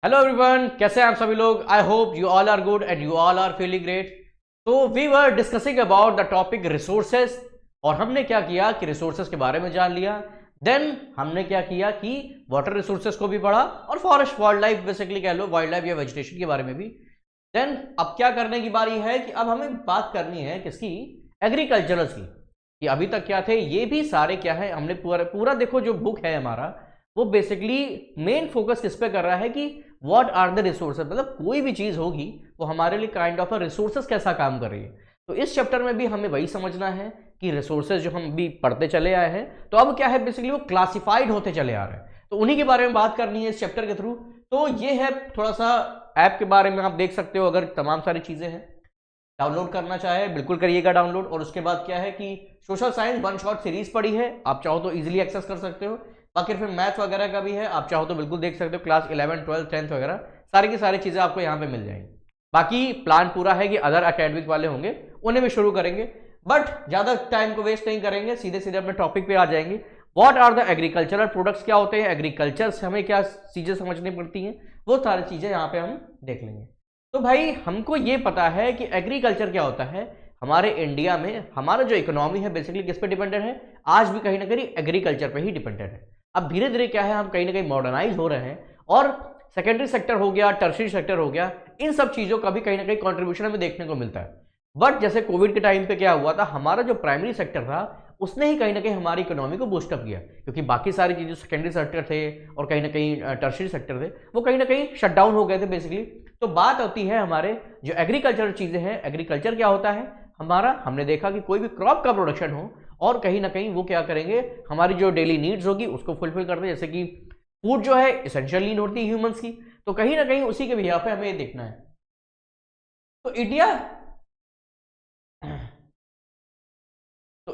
Hello everyone, कैसे हैं आप सभी लोग। I hope you all are good and you all are feeling great. तो we were discussing about the topic resources, और हमने क्या किया कि रिसोर्सेस के बारे में जान लिया। देन हमने क्या किया कि वाटर रिसोर्सेस को भी पढ़ा और फॉरेस्ट वाइल्ड लाइफ, बेसिकली कह लो वाइल्ड लाइफ या वेजिटेशन के बारे में भी। देन अब क्या करने की बारी है कि अब हमें बात करनी है किसकी, एग्रीकल्चरल्स की। कि अभी तक क्या थे, ये भी सारे क्या है, हमने पूरा पूरा देखो जो बुक है हमारा, वो बेसिकली मेन फोकस किस पे कर रहा है कि व्हाट आर द रिसोर्सेज, मतलब कोई भी चीज होगी वो हमारे लिए काइंड ऑफ अ रिसोर्सेज कैसा काम कर रही है। तो इस चैप्टर में भी हमें वही समझना है कि रिसोर्सेज जो हम भी पढ़ते चले आए हैं, तो अब क्या है बेसिकली वो क्लासिफाइड होते चले आ रहे हैं, तो उन्हीं के बारे में बात करनी है इस चैप्टर के थ्रू। तो ये है थोड़ा सा ऐप के बारे में, आप देख सकते हो अगर तमाम सारी चीजें हैं। डाउनलोड करना चाहे बिल्कुल करिएगा डाउनलोड। और उसके बाद क्या है कि social science one shot series पड़ी है, आप चाहो तो इजीली एक्सेस कर सकते हो। बाकी फिर मैथ्स वगैरह का भी है, आप चाहो तो बिल्कुल देख सकते हो। क्लास 11 12 10th वगैरह सारी की सारी चीजें आपको यहाँ पे मिल जाएंगी। बाकी प्लान पूरा है कि अदर अकेडमिक वाले होंगे उन्हें भी शुरू करेंगे, बट ज्यादा टाइम को वेस्ट नहीं करेंगे, सीधे सीधे अपने टॉपिक पे आ जाएंगे। What are the agricultural products, क्या होते हैं एग्रीकल्चर से हमें क्या चीजें समझनी पड़ती हैं, वो सारी चीजें यहाँ पे हम देख लेंगे। तो भाई हमको ये पता है कि एग्रीकल्चर क्या होता है। हमारे इंडिया में हमारा जो इकोनॉमी है बेसिकली किस पे डिपेंडेंट है, आज भी कहीं ना कहीं एग्रीकल्चर पे ही डिपेंडेंट है। अब धीरे धीरे क्या है, हम कहीं ना कहीं मॉडर्नाइज हो रहे हैं, और सेकेंडरी सेक्टर हो गया, टर्शियरी सेक्टर हो गया, इन सब चीजों का भी कहीं ना कहीं कॉन्ट्रीब्यूशन हमें देखने को मिलता है। बट जैसे कोविड के टाइम पे क्या हुआ था, हमारा जो प्राइमरी सेक्टर था उसने ही कहीं ना कहीं हमारी इकोनॉमी को बूस्टअप किया, क्योंकि बाकी सारी चीजें सेकेंडरी सेक्टर थे और कहीं ना कहीं टर्शियरी सेक्टर थे, वो कहीं ना कहीं शट डाउन हो गए थे बेसिकली। तो बात होती है हमारे जो एग्रीकल्चर चीजें हैं, एग्रीकल्चर क्या होता है हमारा, हमने देखा कि कोई भी क्रॉप का प्रोडक्शन हो और कहीं ना कहीं वो क्या करेंगे, हमारी जो डेली नीड्स होगी उसको फुलफिल करते हैं। जैसे कि फूड जो है एसेंशियल नीड होती है ह्यूमंस की, तो कहीं ना कहीं उसी के बिहार पे हमें ये देखना है। तो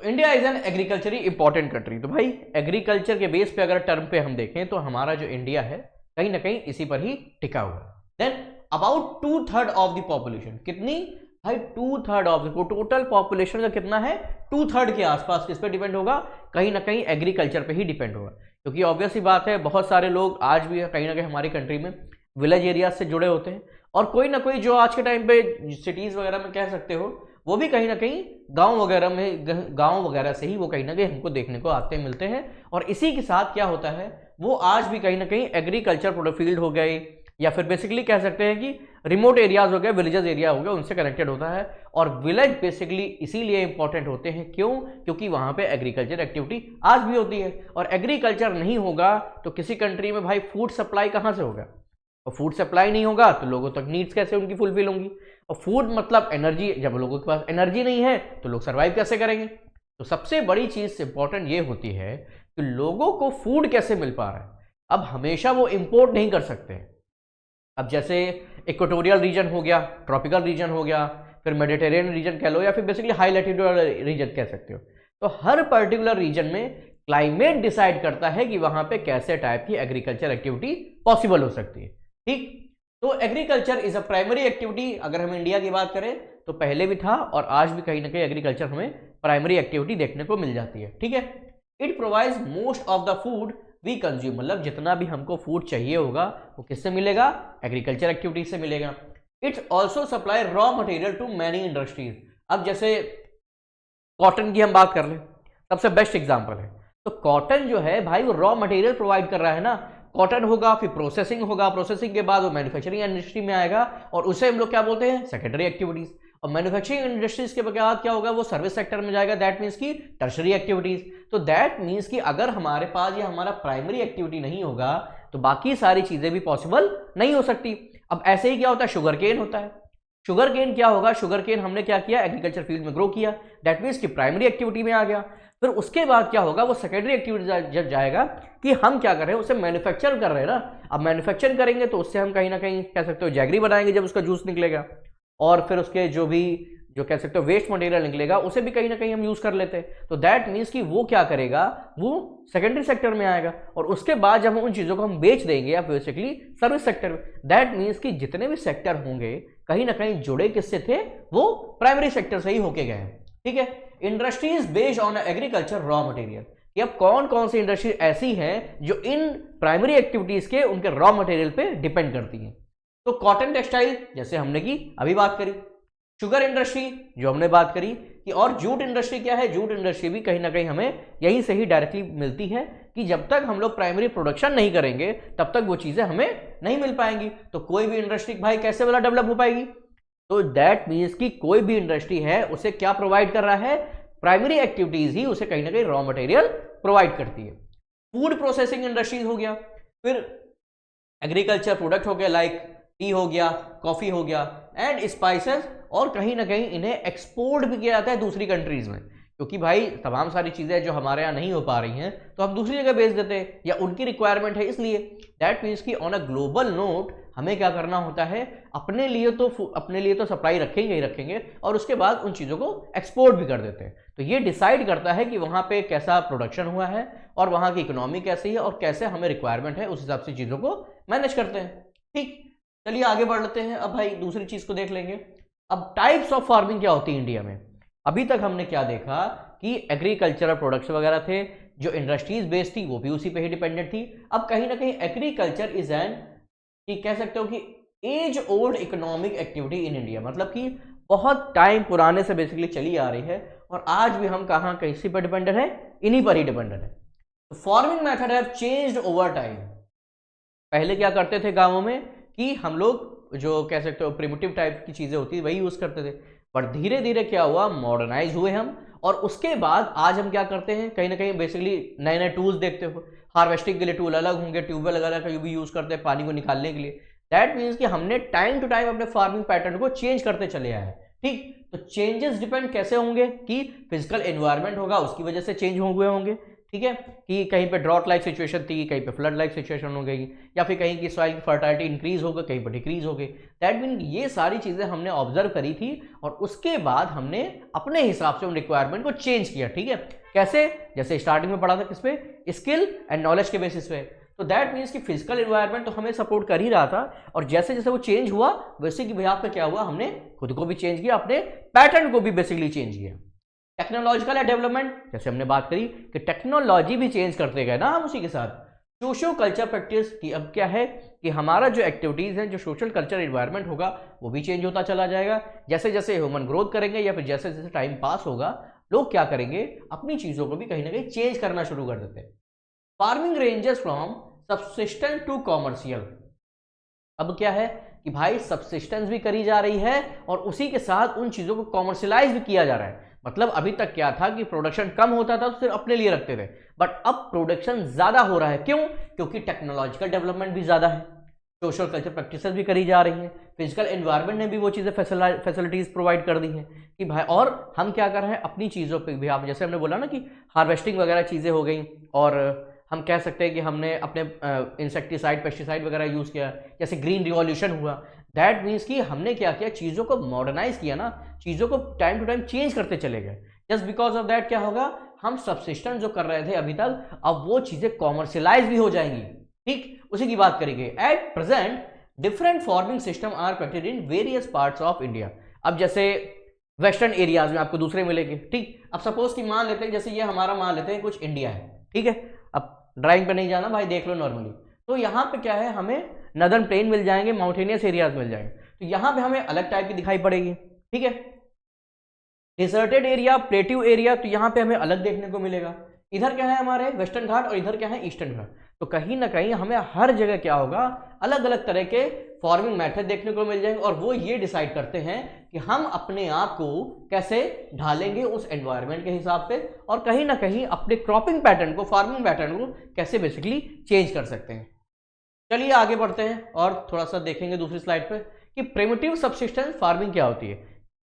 India is an agriculturally important country. तो भाई एग्रीकल्चर के बेस पे अगर टर्म पे हम देखें तो हमारा जो इंडिया है कहीं ना कहीं इसी पर ही टिका हुआ है। Then about 2/3 of the population, कितनी भाई 2/3 ऑफ द टोटल पॉपुलेशन का कितना है, 2/3 के आसपास किस पे डिपेंड होगा, कहीं ना कहीं एग्रीकल्चर पे ही डिपेंड होगा। क्योंकि ऑब्वियस ही बात है, बहुत सारे लोग आज भी कहीं ना कहीं हमारी कंट्री में विलेज एरिया से जुड़े होते हैं, और कोई ना कोई जो आज के टाइम पे सिटीज वगैरह में कह सकते हो, वो भी कहीं ना कहीं गांव वगैरह से ही वो कहीं ना कहीं हमको देखने को आते मिलते हैं। और इसी के साथ क्या होता है, वो आज भी कहीं ना कहीं एग्रीकल्चर फील्ड हो गए, या फिर बेसिकली कह सकते हैं कि रिमोट एरियाज हो गए, विलेजेस एरिया हो गया, उनसे कनेक्टेड होता है। और विलेज बेसिकली इसीलिए इंपॉर्टेंट होते हैं, क्यों, क्योंकि वहां पे एग्रीकल्चर एक्टिविटी आज भी होती है। और एग्रीकल्चर नहीं होगा तो किसी कंट्री में भाई फूड सप्लाई कहाँ से होगा, और फूड सप्लाई नहीं होगा तो लोगों तक नीड्स कैसे उनकी फुलफिल होंगी। और फूड मतलब एनर्जी, जब लोगों के पास एनर्जी नहीं है तो लोग सर्वाइव कैसे करेंगे। तो सबसे बड़ी चीज इंपॉर्टेंट ये होती है कि लोगों को फूड कैसे मिल पा रहा है। अब हमेशा वो इंपोर्ट नहीं कर सकते। अब जैसे इक्वेटोरियल रीजन हो गया, ट्रॉपिकल रीजन हो गया, फिर मेडिटेरियन रीजन कह लो, या फिर बेसिकली हाई लैटिट्यूड रीजन कह सकते हो। तो हर पर्टिकुलर रीजन में क्लाइमेट डिसाइड करता है कि वहां पे कैसे टाइप की एग्रीकल्चर एक्टिविटी पॉसिबल हो सकती है। ठीक, तो agriculture is a primary activity. अगर हम इंडिया की बात करें तो पहले भी था और आज भी कहीं ना कहीं एग्रीकल्चर हमें प्राइमरी एक्टिविटी देखने को मिल जाती है। ठीक है, it provides most of the food we consume, मतलब जितना भी हमको फूड चाहिए होगा वो किससे मिलेगा, एग्रीकल्चर एक्टिविटी से मिलेगा। It's also supply raw material to many industries. अब जैसे कॉटन की हम बात कर लें, सबसे बेस्ट एग्जांपल है। तो कॉटन जो है भाई वो रॉ मटेरियल प्रोवाइड कर रहा है ना, कॉटन होगा, फिर प्रोसेसिंग होगा, प्रोसेसिंग के बाद वो मैन्युफैक्चरिंग इंडस्ट्री में आएगा, और उसे हम लोग क्या बोलते हैं, सेकेंडरी एक्टिविटीज। और मैन्युफैक्चरिंग इंडस्ट्रीज के बाद क्या होगा, वो सर्विस सेक्टर में जाएगा, दैट मीन्स की टर्शरी एक्टिविटीज। तो दैट मीन्स कि अगर हमारे पास ये हमारा प्राइमरी एक्टिविटी नहीं होगा तो बाकी सारी चीजें भी पॉसिबल नहीं हो सकती। अब ऐसे ही क्या होता है, शुगर केन होता है। शुगर केन क्या होगा, शुगर केन हमने क्या किया, एग्रीकल्चर फील्ड में ग्रो किया, दैट मीन्स कि प्राइमरी एक्टिविटी में आ गया। फिर उसके बाद क्या होगा, वो सेकेंडरी एक्टिविटी जब जाएगा कि हम क्या कर रहे हैं, उसे मैन्युफैक्चर कर रहे हैं ना। अब मैन्युफैक्चर करेंगे तो उससे हम कहीं ना कहीं कह सकते हो जैगरी बनाएंगे जब उसका जूस निकलेगा, और फिर उसके जो कह सकते हो वेस्ट मटेरियल निकलेगा उसे भी कहीं ना कहीं हम यूज कर लेते हैं। तो दैट मीन्स कि वो क्या करेगा, वो सेकेंडरी सेक्टर में आएगा, और उसके बाद जब हम उन चीजों को हम बेच देंगे या बेसिकली सर्विस सेक्टर में, दैट मीन्स कि जितने भी सेक्टर होंगे कहीं ना कहीं जुड़े किससे थे, वो प्राइमरी सेक्टर से ही होके गए हैं। ठीक है, industries based on agriculture raw material, कि अब कौन कौन सी इंडस्ट्री ऐसी हैं जो इन प्राइमरी एक्टिविटीज के उनके रॉ मटेरियल पे डिपेंड करती हैं। तो कॉटन टेक्सटाइल जैसे हमने की अभी बात करी, शुगर इंडस्ट्री जो हमने बात करी कि, और जूट इंडस्ट्री क्या है, जूट इंडस्ट्री भी कहीं ना कहीं हमें यहीं से ही डायरेक्टली मिलती है कि जब तक हम लोग प्राइमरी प्रोडक्शन नहीं करेंगे तब तक वो चीजें हमें नहीं मिल पाएंगी। तो कोई भी इंडस्ट्री भाई कैसे वाला डेवलप हो पाएगी, तो दैट मीन्स कि कोई भी इंडस्ट्री है उसे क्या प्रोवाइड कर रहा है, प्राइमरी एक्टिविटीज ही उसे कहीं ना कहीं रॉ मटेरियल प्रोवाइड करती है। फूड प्रोसेसिंग इंडस्ट्रीज हो गया, फिर एग्रीकल्चर प्रोडक्ट हो गया लाइक टी हो गया, कॉफी हो गया एंड स्पाइसेस, और कहीं ना कहीं इन्हें एक्सपोर्ट भी किया जाता है दूसरी कंट्रीज में, क्योंकि भाई तमाम सारी चीजें जो हमारे यहाँ नहीं हो पा रही हैं तो हम दूसरी जगह भेज देते हैं या उनकी रिक्वायरमेंट है इसलिए। दैट मीन्स कि ऑन अ ग्लोबल नोट हमें क्या करना होता है, अपने लिए तो सप्लाई रखेंगे ही रखेंगे और उसके बाद उन चीज़ों को एक्सपोर्ट भी कर देते हैं। तो ये डिसाइड करता है कि वहाँ पे कैसा प्रोडक्शन हुआ है और वहाँ की इकोनॉमी कैसी है और कैसे हमें रिक्वायरमेंट है, उस हिसाब से चीज़ों को मैनेज करते हैं। ठीक, चलिए आगे बढ़ लेते हैं। अब भाई दूसरी चीज़ को देख लेंगे। अब टाइप्स ऑफ फार्मिंग क्या होती है इंडिया में। अभी तक हमने क्या देखा कि एग्रीकल्चरल प्रोडक्ट्स वगैरह थे, जो इंडस्ट्रीज बेस्ड थी वो भी उसी पे ही डिपेंडेंट थी। अब कहीं ना कहीं एग्रीकल्चर इज एन, कि कह सकते हो कि as old economic activity in India, मतलब कि बहुत टाइम पुराने से बेसिकली चली आ रही है और आज भी हम कहाँ किसी पर डिपेंडेंट है, इन्हीं पर ही डिपेंडेंट है। Farming method have changed over time. पहले क्या करते थे गाँवों में कि हम लोग जो कह सकते हो प्रिमिटिव टाइप की चीज़ें होती है वही यूज़ करते थे, पर धीरे धीरे क्या हुआ, मॉडर्नाइज हुए हम, और उसके बाद आज हम क्या करते हैं, कहीं ना कहीं बेसिकली नए नए टूल्स देखते हो, हार्वेस्टिंग के लिए टूल अलग होंगे, ट्यूबवेल अलग का भी यूज़ करते हैं पानी को निकालने के लिए। दैट मीन्स कि हमने टाइम टू टाइम अपने फार्मिंग पैटर्न को चेंज करते चले आए हैं। ठीक, तो चेंजेस डिपेंड कैसे होंगे कि फिजिकल एनवायरनमेंट होगा उसकी वजह से चेंज हुए होंगे। ठीक है, कि कहीं पे ड्रॉट लाइक सिचुएशन थी, कहीं पे फ्लड लाइक सिचुएशन हो गई, या फिर कहीं की सॉइल की फर्टिलिटी इंक्रीज होगा, कहीं पर डिक्रीज हो गई। दैट मीन ये सारी चीज़ें हमने ऑब्जर्व करी थी और उसके बाद हमने अपने हिसाब से उन रिक्वायरमेंट को चेंज किया। ठीक है, कैसे, जैसे स्टार्टिंग में पढ़ा था किस पे, स्किल एंड नॉलेज के बेसिस पे। तो दैट मीन्स कि फिजिकल एनवायरनमेंट तो हमें सपोर्ट कर ही रहा था, और जैसे जैसे वो चेंज हुआ वैसे की बिहाफ पे क्या हुआ, हमने खुद को भी चेंज किया, अपने पैटर्न को भी बेसिकली चेंज किया। टेक्नोलॉजिकल डेवलपमेंट, जैसे हमने बात करी कि टेक्नोलॉजी भी चेंज करते गए ना हम उसी के साथ। सोशो कल्चर प्रैक्टिस की अब क्या है कि हमारा जो एक्टिविटीज़ है, जो सोशल कल्चर एनवायरनमेंट होगा वो भी चेंज होता चला जाएगा। जैसे जैसे ह्यूमन ग्रोथ करेंगे या फिर जैसे जैसे टाइम पास होगा, लोग क्या करेंगे, अपनी चीज़ों को भी कहीं ना कहीं चेंज करना शुरू कर देते हैं। Farming ranges from subsistence to commercial. अब क्या है कि भाई सब्सिस्टेंस भी करी जा रही है और उसी के साथ उन चीज़ों को कॉमर्शियलाइज भी किया जा रहा है। मतलब अभी तक क्या था कि प्रोडक्शन कम होता था तो सिर्फ अपने लिए रखते थे, बट अब प्रोडक्शन ज्यादा हो रहा है। क्यों? क्योंकि टेक्नोलॉजिकल डेवलपमेंट भी ज्यादा है, सोशल कल्चर प्रैक्टिसेस भी करी जा रही हैं, फिजिकल एनवायरनमेंट ने भी वो चीज़ें फैसिलिटीज प्रोवाइड कर दी हैं कि भाई, और हम क्या कर रहे हैं अपनी चीज़ों पे भी, आप जैसे हमने बोला ना कि हार्वेस्टिंग वगैरह चीज़ें हो गई, और हम कह सकते हैं कि हमने अपने इंसेक्टिसाइड पेस्टिसाइड वगैरह यूज़ किया, जैसे ग्रीन रिवॉल्यूशन हुआ। दैट मीन्स कि हमने क्या किया, चीज़ों को मॉडर्नाइज किया ना, चीज़ों को टाइम टू टाइम चेंज करते चले गए। जस्ट बिकॉज ऑफ दैट क्या होगा, हम सब्सिस्टेंस जो कर रहे थे अभी तक, अब वो चीज़ें कॉमर्शियलाइज भी हो जाएंगी। ठीक, उसी की बात करेंगे। At present different farming system are practised in various parts of India. अब जैसे वेस्टर्न एरियाज में आपको दूसरे मिलेंगे। ठीक, अब सपोज कि मान लेते हैं जैसे ये हमारा मान लेते हैं कुछ इंडिया है। ठीक है, अब ड्राइंग पे नहीं जाना भाई, देख लो नॉर्मली। तो यहाँ पे क्या है, हमें नदर्न प्लेन मिल जाएंगे, माउंटेनियस एरियाज मिल जाएंगे, तो यहाँ पे हमें अलग टाइप की दिखाई पड़ेगी। ठीक है, डिसर्टेड एरिया, प्लेट्यू एरिया, तो यहाँ पे हमें अलग देखने को मिलेगा। इधर क्या है हमारे वेस्टर्न घाट और इधर क्या है ईस्टर्न घाट। तो कहीं ना कहीं हमें हर जगह क्या होगा, अलग अलग तरह के फार्मिंग मेथड देखने को मिल जाएंगे, और वो ये डिसाइड करते हैं कि हम अपने आप को कैसे ढालेंगे उस एनवायरनमेंट के हिसाब से, और कहीं ना कहीं अपने क्रॉपिंग पैटर्न को, फार्मिंग पैटर्न को कैसे बेसिकली चेंज कर सकते हैं। चलिए आगे बढ़ते हैं और थोड़ा सा देखेंगे दूसरी स्लाइड पे कि प्रिमिटिव सब्सिस्टेंस फार्मिंग क्या होती है।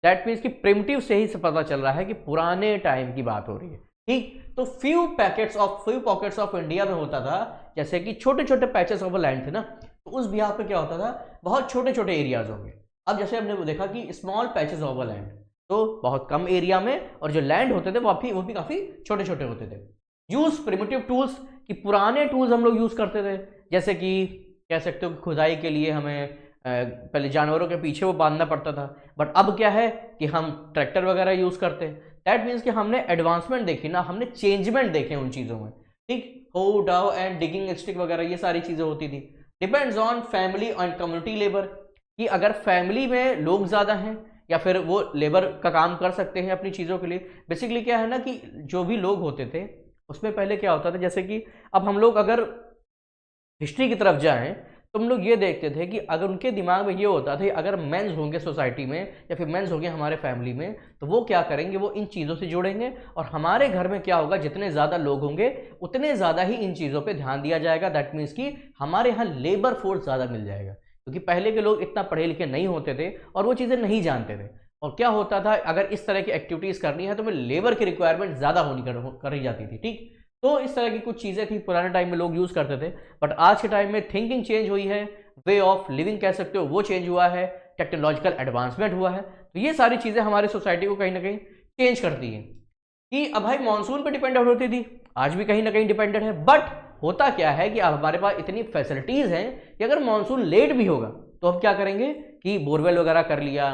दैट मीन्स कि प्रिमिटिव से ही पता चल रहा है कि पुराने टाइम की बात हो रही है। ठीक, तो फ्यू पॉकेट्स ऑफ इंडिया में होता था, जैसे कि छोटे छोटे पैचेस ऑफ लैंड थे ना, तो उस बिहार पे क्या होता था, बहुत छोटे छोटे एरियाज होंगे। अब जैसे हमने देखा कि स्मॉल पैचेस ऑफ लैंड, तो बहुत कम एरिया में, और जो लैंड होते थे वो भी काफी छोटे छोटे होते थे। यूज प्रिमिटिव टूल्स, कि पुराने टूल्स हम लोग यूज करते थे, जैसे कि कह सकते हो कि खुदाई के लिए हमें पहले जानवरों के पीछे वो बांधना पड़ता था, बट अब क्या है कि हम ट्रैक्टर वगैरह यूज़ करते हैं। दैट मीन्स कि हमने एडवांसमेंट देखी ना, हमने चेंजमेंट देखे उन चीज़ों में, ठीक। हो डाउ एंड डिगिंग स्टिक वगैरह ये सारी चीज़ें होती थी। Depends on family and community labour, कि अगर फैमिली में लोग ज़्यादा हैं या फिर वो लेबर का काम कर सकते हैं अपनी चीज़ों के लिए। बेसिकली क्या है ना कि जो भी लोग होते थे उसमें पहले क्या होता था, जैसे कि अब हम लोग अगर हिस्ट्री की तरफ जाएं तो हम लोग ये देखते थे कि अगर उनके दिमाग में ये होता था अगर मेंस होंगे सोसाइटी में या फिर मेंस होंगे हमारे फैमिली में, तो वो क्या करेंगे, वो इन चीज़ों से जुड़ेंगे और हमारे घर में क्या होगा, जितने ज़्यादा लोग होंगे उतने ज़्यादा ही इन चीज़ों पे ध्यान दिया जाएगा। दैट मीन्स कि हमारे यहाँ लेबर फोर्स ज़्यादा मिल जाएगा, क्योंकि पहले के लोग इतना पढ़े लिखे नहीं होते थे और वो चीज़ें नहीं जानते थे। और क्या होता था, अगर इस तरह की एक्टिविटीज़ करनी है तो मैं लेबर की रिक्वायरमेंट ज़्यादा होनी करी जाती थी, ठीक। तो इस तरह की कुछ चीज़ें थी पुराने टाइम में लोग यूज़ करते थे। बट आज के टाइम में थिंकिंग चेंज हुई है, वे ऑफ लिविंग कह सकते हो वो चेंज हुआ है, टेक्नोलॉजिकल एडवांसमेंट हुआ है। तो ये सारी चीज़ें हमारी सोसाइटी को कहीं ना कहीं चेंज करती हैं। कि अब भाई मानसून पे डिपेंडेंट होती थी, आज भी कहीं ना कहीं डिपेंडेंट है। बट होता क्या है कि अब हमारे पास इतनी फैसिलिटीज़ हैं कि अगर मानसून लेट भी होगा तो हम क्या करेंगे कि बोरवेल वगैरह कर लिया,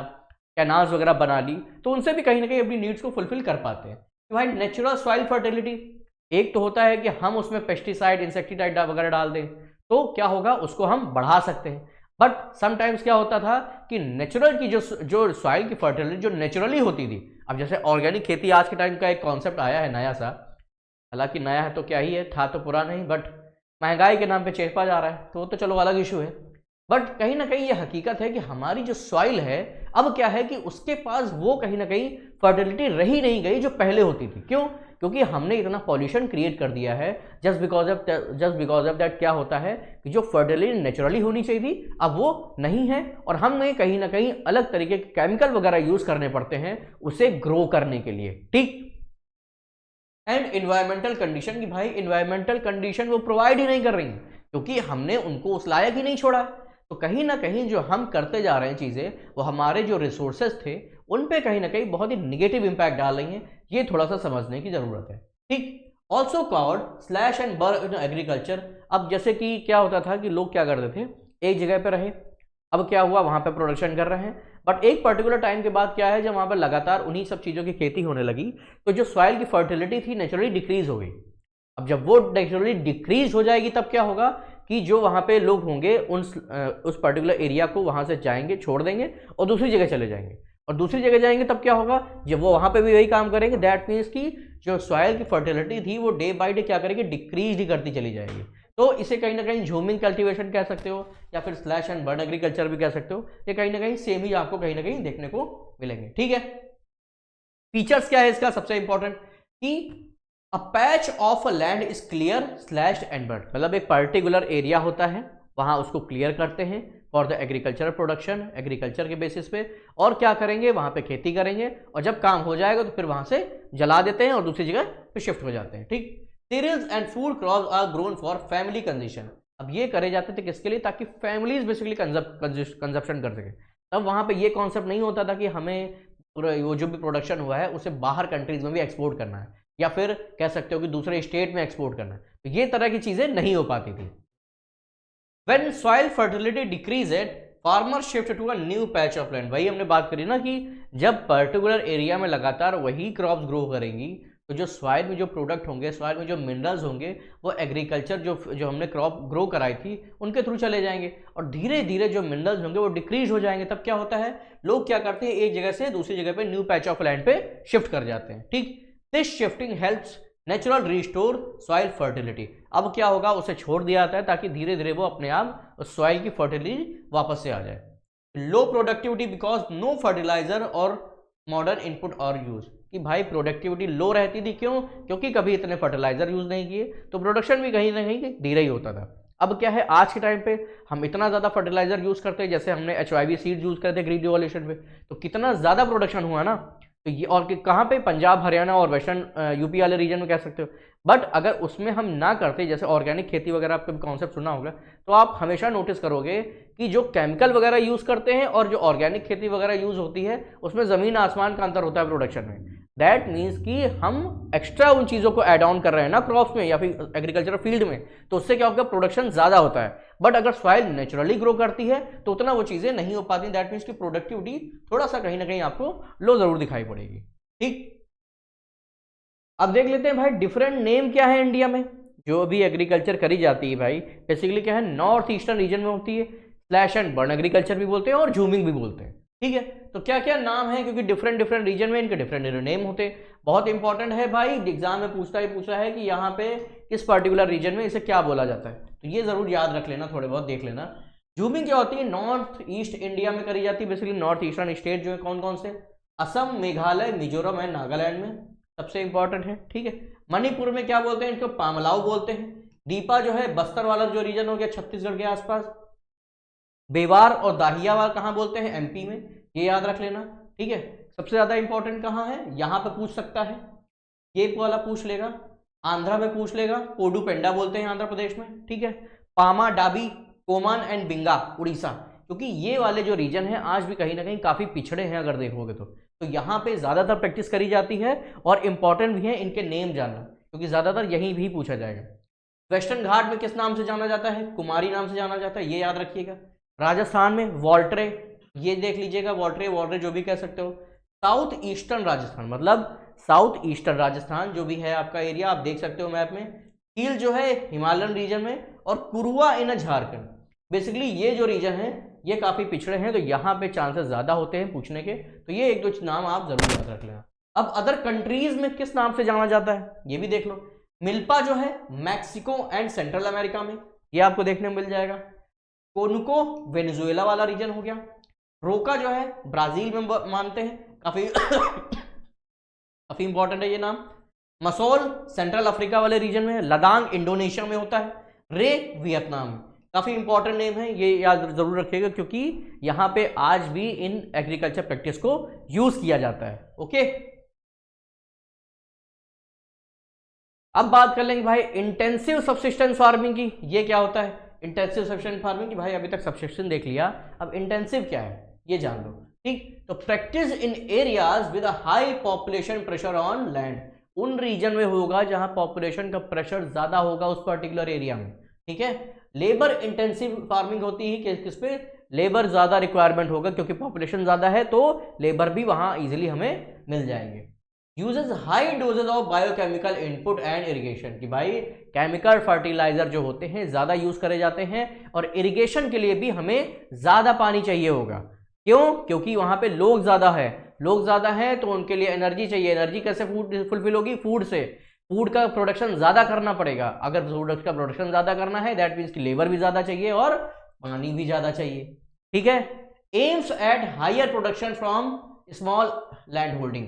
कैनाल्स वगैरह बना ली, तो उनसे भी कहीं ना कहीं अपनी नीड्स को फुलफिल कर पाते हैं। तो भाई नेचुरल सॉइल फर्टिलिटी, एक तो होता है कि हम उसमें पेस्टिसाइड इंसेक्टिसाइड वगैरह डाल दें तो क्या होगा, उसको हम बढ़ा सकते हैं। बट समटाइम्स क्या होता था कि नेचुरल की जो सॉइल की फर्टिलिटी जो नेचुरली होती थी, अब जैसे ऑर्गेनिक खेती आज के टाइम का एक कॉन्सेप्ट आया है नया सा, हालांकि नया है तो क्या ही है, था तो पुराना ही, बट महंगाई के नाम पे चेपा जा रहा है तो वो तो चलो अलग इशू है। बट कहीं ना कहीं ये हकीकत है कि हमारी जो सॉइल है अब क्या है कि उसके पास वो कहीं ना कहीं फर्टिलिटी रही नहीं गई जो पहले होती थी। क्यों? क्योंकि हमने इतना पॉल्यूशन क्रिएट कर दिया है। जस्ट बिकॉज ऑफ दैट क्या होता है कि जो फर्टिलिटी नेचुरली होनी चाहिए थी अब वो नहीं है, और हमें कहीं ना कहीं अलग तरीके के केमिकल वगैरह यूज करने पड़ते हैं उसे ग्रो करने के लिए, ठीक। एंड इन्वायरमेंटल कंडीशन, कि भाई इन्वायरमेंटल कंडीशन वो प्रोवाइड ही नहीं कर रही क्योंकि हमने उनको उस लायक ही नहीं छोड़ा। तो कहीं ना कहीं जो हम करते जा रहे हैं चीज़ें, वो हमारे जो रिसोर्सेज थे उन पे कहीं ना कहीं बहुत ही निगेटिव इंपैक्ट डाल रही हैं। ये थोड़ा सा समझने की ज़रूरत है, ठीक। Also called slash and burn in agriculture. अब जैसे कि क्या होता था कि लोग क्या करते थे, एक जगह पे रहे, अब क्या हुआ वहाँ पे प्रोडक्शन कर रहे हैं, बट एक पर्टिकुलर टाइम के बाद क्या है, जब वहाँ पर लगातार उन्हीं सब चीज़ों की खेती होने लगी तो जो सॉइल की फर्टिलिटी थी नेचुरली डिक्रीज हो गई। अब जब वो नेचुरली डिक्रीज हो जाएगी तब क्या होगा कि जो वहाँ पे लोग होंगे उस पर्टिकुलर एरिया को वहाँ से जाएंगे, छोड़ देंगे और दूसरी जगह चले जाएंगे, और दूसरी जगह जाएंगे तब क्या होगा, जब वो वहाँ पे भी वही काम करेंगे, दैट मीन्स कि जो सॉइल की फर्टिलिटी थी वो डे बाई डे क्या करेगी, डिक्रीज ही करती चली जाएगी। तो इसे कहीं ना कहीं झूमिंग कल्टीवेशन कह सकते हो या फिर स्लैश एंड बर्न एग्रीकल्चर भी कह सकते हो। ये कहीं ना कहीं सेम ही आपको कहीं ना कहीं देखने को मिलेंगे, ठीक है। फीचर्स क्या है इसका, सबसे इंपॉर्टेंट कि a patch of a land is clear slashed and bird, मतलब एक पर्टिकुलर एरिया होता है वहां उसको क्लियर करते हैं for the agriculture production, agriculture के बेसिस पे, और क्या करेंगे वहां पे खेती करेंगे, और जब काम हो जाएगा तो फिर वहां से जला देते हैं और दूसरी जगह पे शिफ्ट हो जाते हैं, ठीक। Cereals and food crops are grown for family consumption. अब ये करे जाते थे किसके लिए, ताकि फैमिलीज बेसिकली कंजप्शन कर सके। तब वहां पे ये कॉन्सेप्ट नहीं होता था कि हमें वो जो भी प्रोडक्शन हुआ है उसे बाहर कंट्रीज में भी एक्सपोर्ट करना है या फिर कह सकते हो कि दूसरे स्टेट में एक्सपोर्ट करना है, तो ये तरह की चीजें नहीं हो पाती थी। When soil fertility decreases, farmer shift to a new patch of land। वही हमने बात करी ना कि जब पर्टिकुलर एरिया में लगातार वही क्रॉप्स ग्रो करेंगी तो जो सॉइल में जो प्रोडक्ट होंगे, सॉइल में जो मिनरल्स होंगे, वो एग्रीकल्चर जो हमने क्रॉप ग्रो कराई थी उनके थ्रू चले जाएंगे, और धीरे धीरे जो मिनरल्स होंगे वो डिक्रीज हो जाएंगे। तब क्या होता है, लोग क्या करते हैं एक जगह से दूसरी जगह पे न्यू पैच ऑफ लैंड पे शिफ्ट कर जाते हैं, ठीक। This shifting helps natural restore soil fertility. अब क्या होगा, उसे छोड़ दिया जाता है ताकि धीरे धीरे वो अपने आप सॉइल की फर्टिलिटी वापस से आ जाए। Low productivity because no fertilizer और मॉडर्न इनपुट और यूज, कि भाई प्रोडक्टिविटी लो रहती थी, क्यों, क्योंकि कभी इतने फर्टिलाइजर यूज नहीं किए तो प्रोडक्शन भी कहीं ना कहीं धीरे ही होता था। अब क्या है, आज के टाइम पे हम इतना ज़्यादा फर्टिलाइजर यूज करते हैं, जैसे हमने HYV सीड यूज करते ग्रीन रिवॉल्यूशन में, तो कितना ज़्यादा प्रोडक्शन हुआ ना। तो ये और कहाँ पे, पंजाब हरियाणा और वेस्टर्न यूपी वाले रीजन में कह सकते हो। बट अगर उसमें हम ना करते, जैसे ऑर्गेनिक खेती वगैरह आपका कॉन्सेप्ट सुना होगा, तो आप हमेशा नोटिस करोगे कि जो केमिकल वगैरह यूज़ करते हैं और जो ऑर्गेनिक खेती वगैरह यूज़ होती है उसमें ज़मीन आसमान का अंतर होता है प्रोडक्शन में। दैट मीन्स कि हम एक्स्ट्रा उन चीज़ों को ऐड ऑन कर रहे हैं ना क्रॉप्स में या फिर एग्रीकल्चर फील्ड में, तो उससे क्या होगा, प्रोडक्शन ज़्यादा होता है। बट अगर सॉइल नेचुरली ग्रो करती है तो उतना वो चीज़ें नहीं हो पाती। दैट मीन्स कि प्रोडक्टिविटी थोड़ा सा कहीं ना कहीं आपको लो ज़रूर दिखाई पड़ेगी, ठीक। अब देख लेते हैं भाई डिफरेंट नेम क्या है इंडिया में। जो भी एग्रीकल्चर करी जाती है भाई बेसिकली क्या है, नॉर्थ ईस्टर्न रीजन में होती है। स्लैश एंड बर्न एग्रीकल्चर भी बोलते हैं और जूमिंग भी बोलते हैं, ठीक है। तो क्या क्या नाम है, क्योंकि डिफरेंट डिफरेंट रीजन में इनके डिफरेंट नेम होते हैं। बहुत इंपॉर्टेंट है भाई, एग्जाम में पूछा है कि यहाँ पे किस पर्टिकुलर रीजन में इसे क्या बोला जाता है, तो ये जरूर याद रख लेना, थोड़े बहुत देख लेना। जूमिंग क्या होती है, नॉर्थ ईस्ट इंडिया में करी जाती है। बेसिकली नॉर्थ ईस्टर्न स्टेट जो है कौन कौन से, असम, मेघालय, मिजोरम एंड नागालैंड में सबसे इंपॉर्टेंट है, ठीक है। मणिपुर में क्या बोलते हैं, इनको पामलाव बोलते हैं। दीपा जो है बस्तर वाला जो रीजन हो गया छत्तीसगढ़ के आसपास। बेवार और दाहियावाल कहाँ बोलते हैं, एमपी में, ये याद रख लेना, ठीक है। सबसे ज्यादा इंपॉर्टेंट कहाँ है, यहाँ पे पूछ सकता है, ये वाला पूछ लेगा। आंध्रा में पूछ लेगा, कोडू पेंडा बोलते हैं आंध्र प्रदेश में, ठीक है। पामा डाबी, कोमान एंड बिंगा उड़ीसा, क्योंकि ये वाले जो रीजन है आज भी कहीं ना कहीं काफी पिछड़े हैं अगर देखोगे तो यहाँ पे ज्यादातर प्रैक्टिस करी जाती है और इंपॉर्टेंट भी है इनके नेम जानना, क्योंकि ज्यादातर यहीं भी पूछा जाएगा। वेस्टर्न घाट में किस नाम से जाना जाता है, कुमारी नाम से जाना जाता है, ये याद रखिएगा। राजस्थान में वॉल्ट्रे, ये देख लीजिएगा, वॉल्ट्रे वॉल्ट्रे जो भी कह सकते हो। साउथ ईस्टर्न राजस्थान, मतलब साउथ ईस्टर्न राजस्थान जो भी है आपका एरिया, आप देख सकते हो मैप में। हील जो है हिमालयन रीजन में, और कुरुआ इन झारखंड। बेसिकली ये जो रीजन है ये काफी पिछड़े हैं, तो यहाँ पे चांसेस ज्यादा होते हैं पूछने के, तो ये एक दो नाम आप जरूर याद रख लेना। अब अदर कंट्रीज में किस नाम से जाना जाता है ये भी देख लो। मिल्पा जो है मैक्सिको एंड सेंट्रल अमेरिका में, ये आपको देखने को मिल जाएगा। कोनुको वेनेजुएला वाला रीजन हो गया। रोका जो है ब्राजील में मानते हैं, काफी काफी इंपॉर्टेंट है ये नाम। मसोल सेंट्रल अफ्रीका वाले रीजन में है। लदांग इंडोनेशिया में होता है। रे वियतनाम, काफी इंपॉर्टेंट नेम है, ये याद जरूर रखिएगा, क्योंकि यहां पे आज भी इन एग्रीकल्चर प्रैक्टिस को यूज किया जाता है, ओके। अब बात कर लेंगे भाई इंटेंसिव सब्सिस्टेंस फार्मिंग की। ये क्या होता है इंटेंसिव सब्सिस्टेंस फार्मिंग की, भाई अभी तक सब्सिस्टेंस देख लिया, अब इंटेंसिव क्या है ये जान लो, ठीक। तो practice in areas with a high population pressure on land, उन रीजन में होगा जहां पॉपुलेशन का प्रेशर ज्यादा होगा उस पर्टिकुलर एरिया में, ठीक है। लेबर इंटेंसिव फार्मिंग होती है किस पे, लेबर ज्यादा रिक्वायरमेंट होगा, क्योंकि पॉपुलेशन ज्यादा है तो लेबर भी वहां इजीली हमें मिल जाएंगे। Uses high doses of biochemical input and irrigation, कि भाई केमिकल फर्टिलाइजर जो होते हैं ज्यादा यूज करे जाते हैं, और इरिगेशन के लिए भी हमें ज्यादा पानी चाहिए होगा। क्यों, क्योंकि वहां पे लोग ज्यादा है, लोग ज्यादा है तो उनके लिए एनर्जी चाहिए। एनर्जी कैसे फुलफिल होगी, फूड से, फूड का प्रोडक्शन ज्यादा करना पड़ेगा। अगर फूड का प्रोडक्शन ज्यादा करना है दैट मीन्स की लेबर भी ज्यादा चाहिए और पानी भी ज्यादा चाहिए, ठीक है। Aims at higher production from small land holding,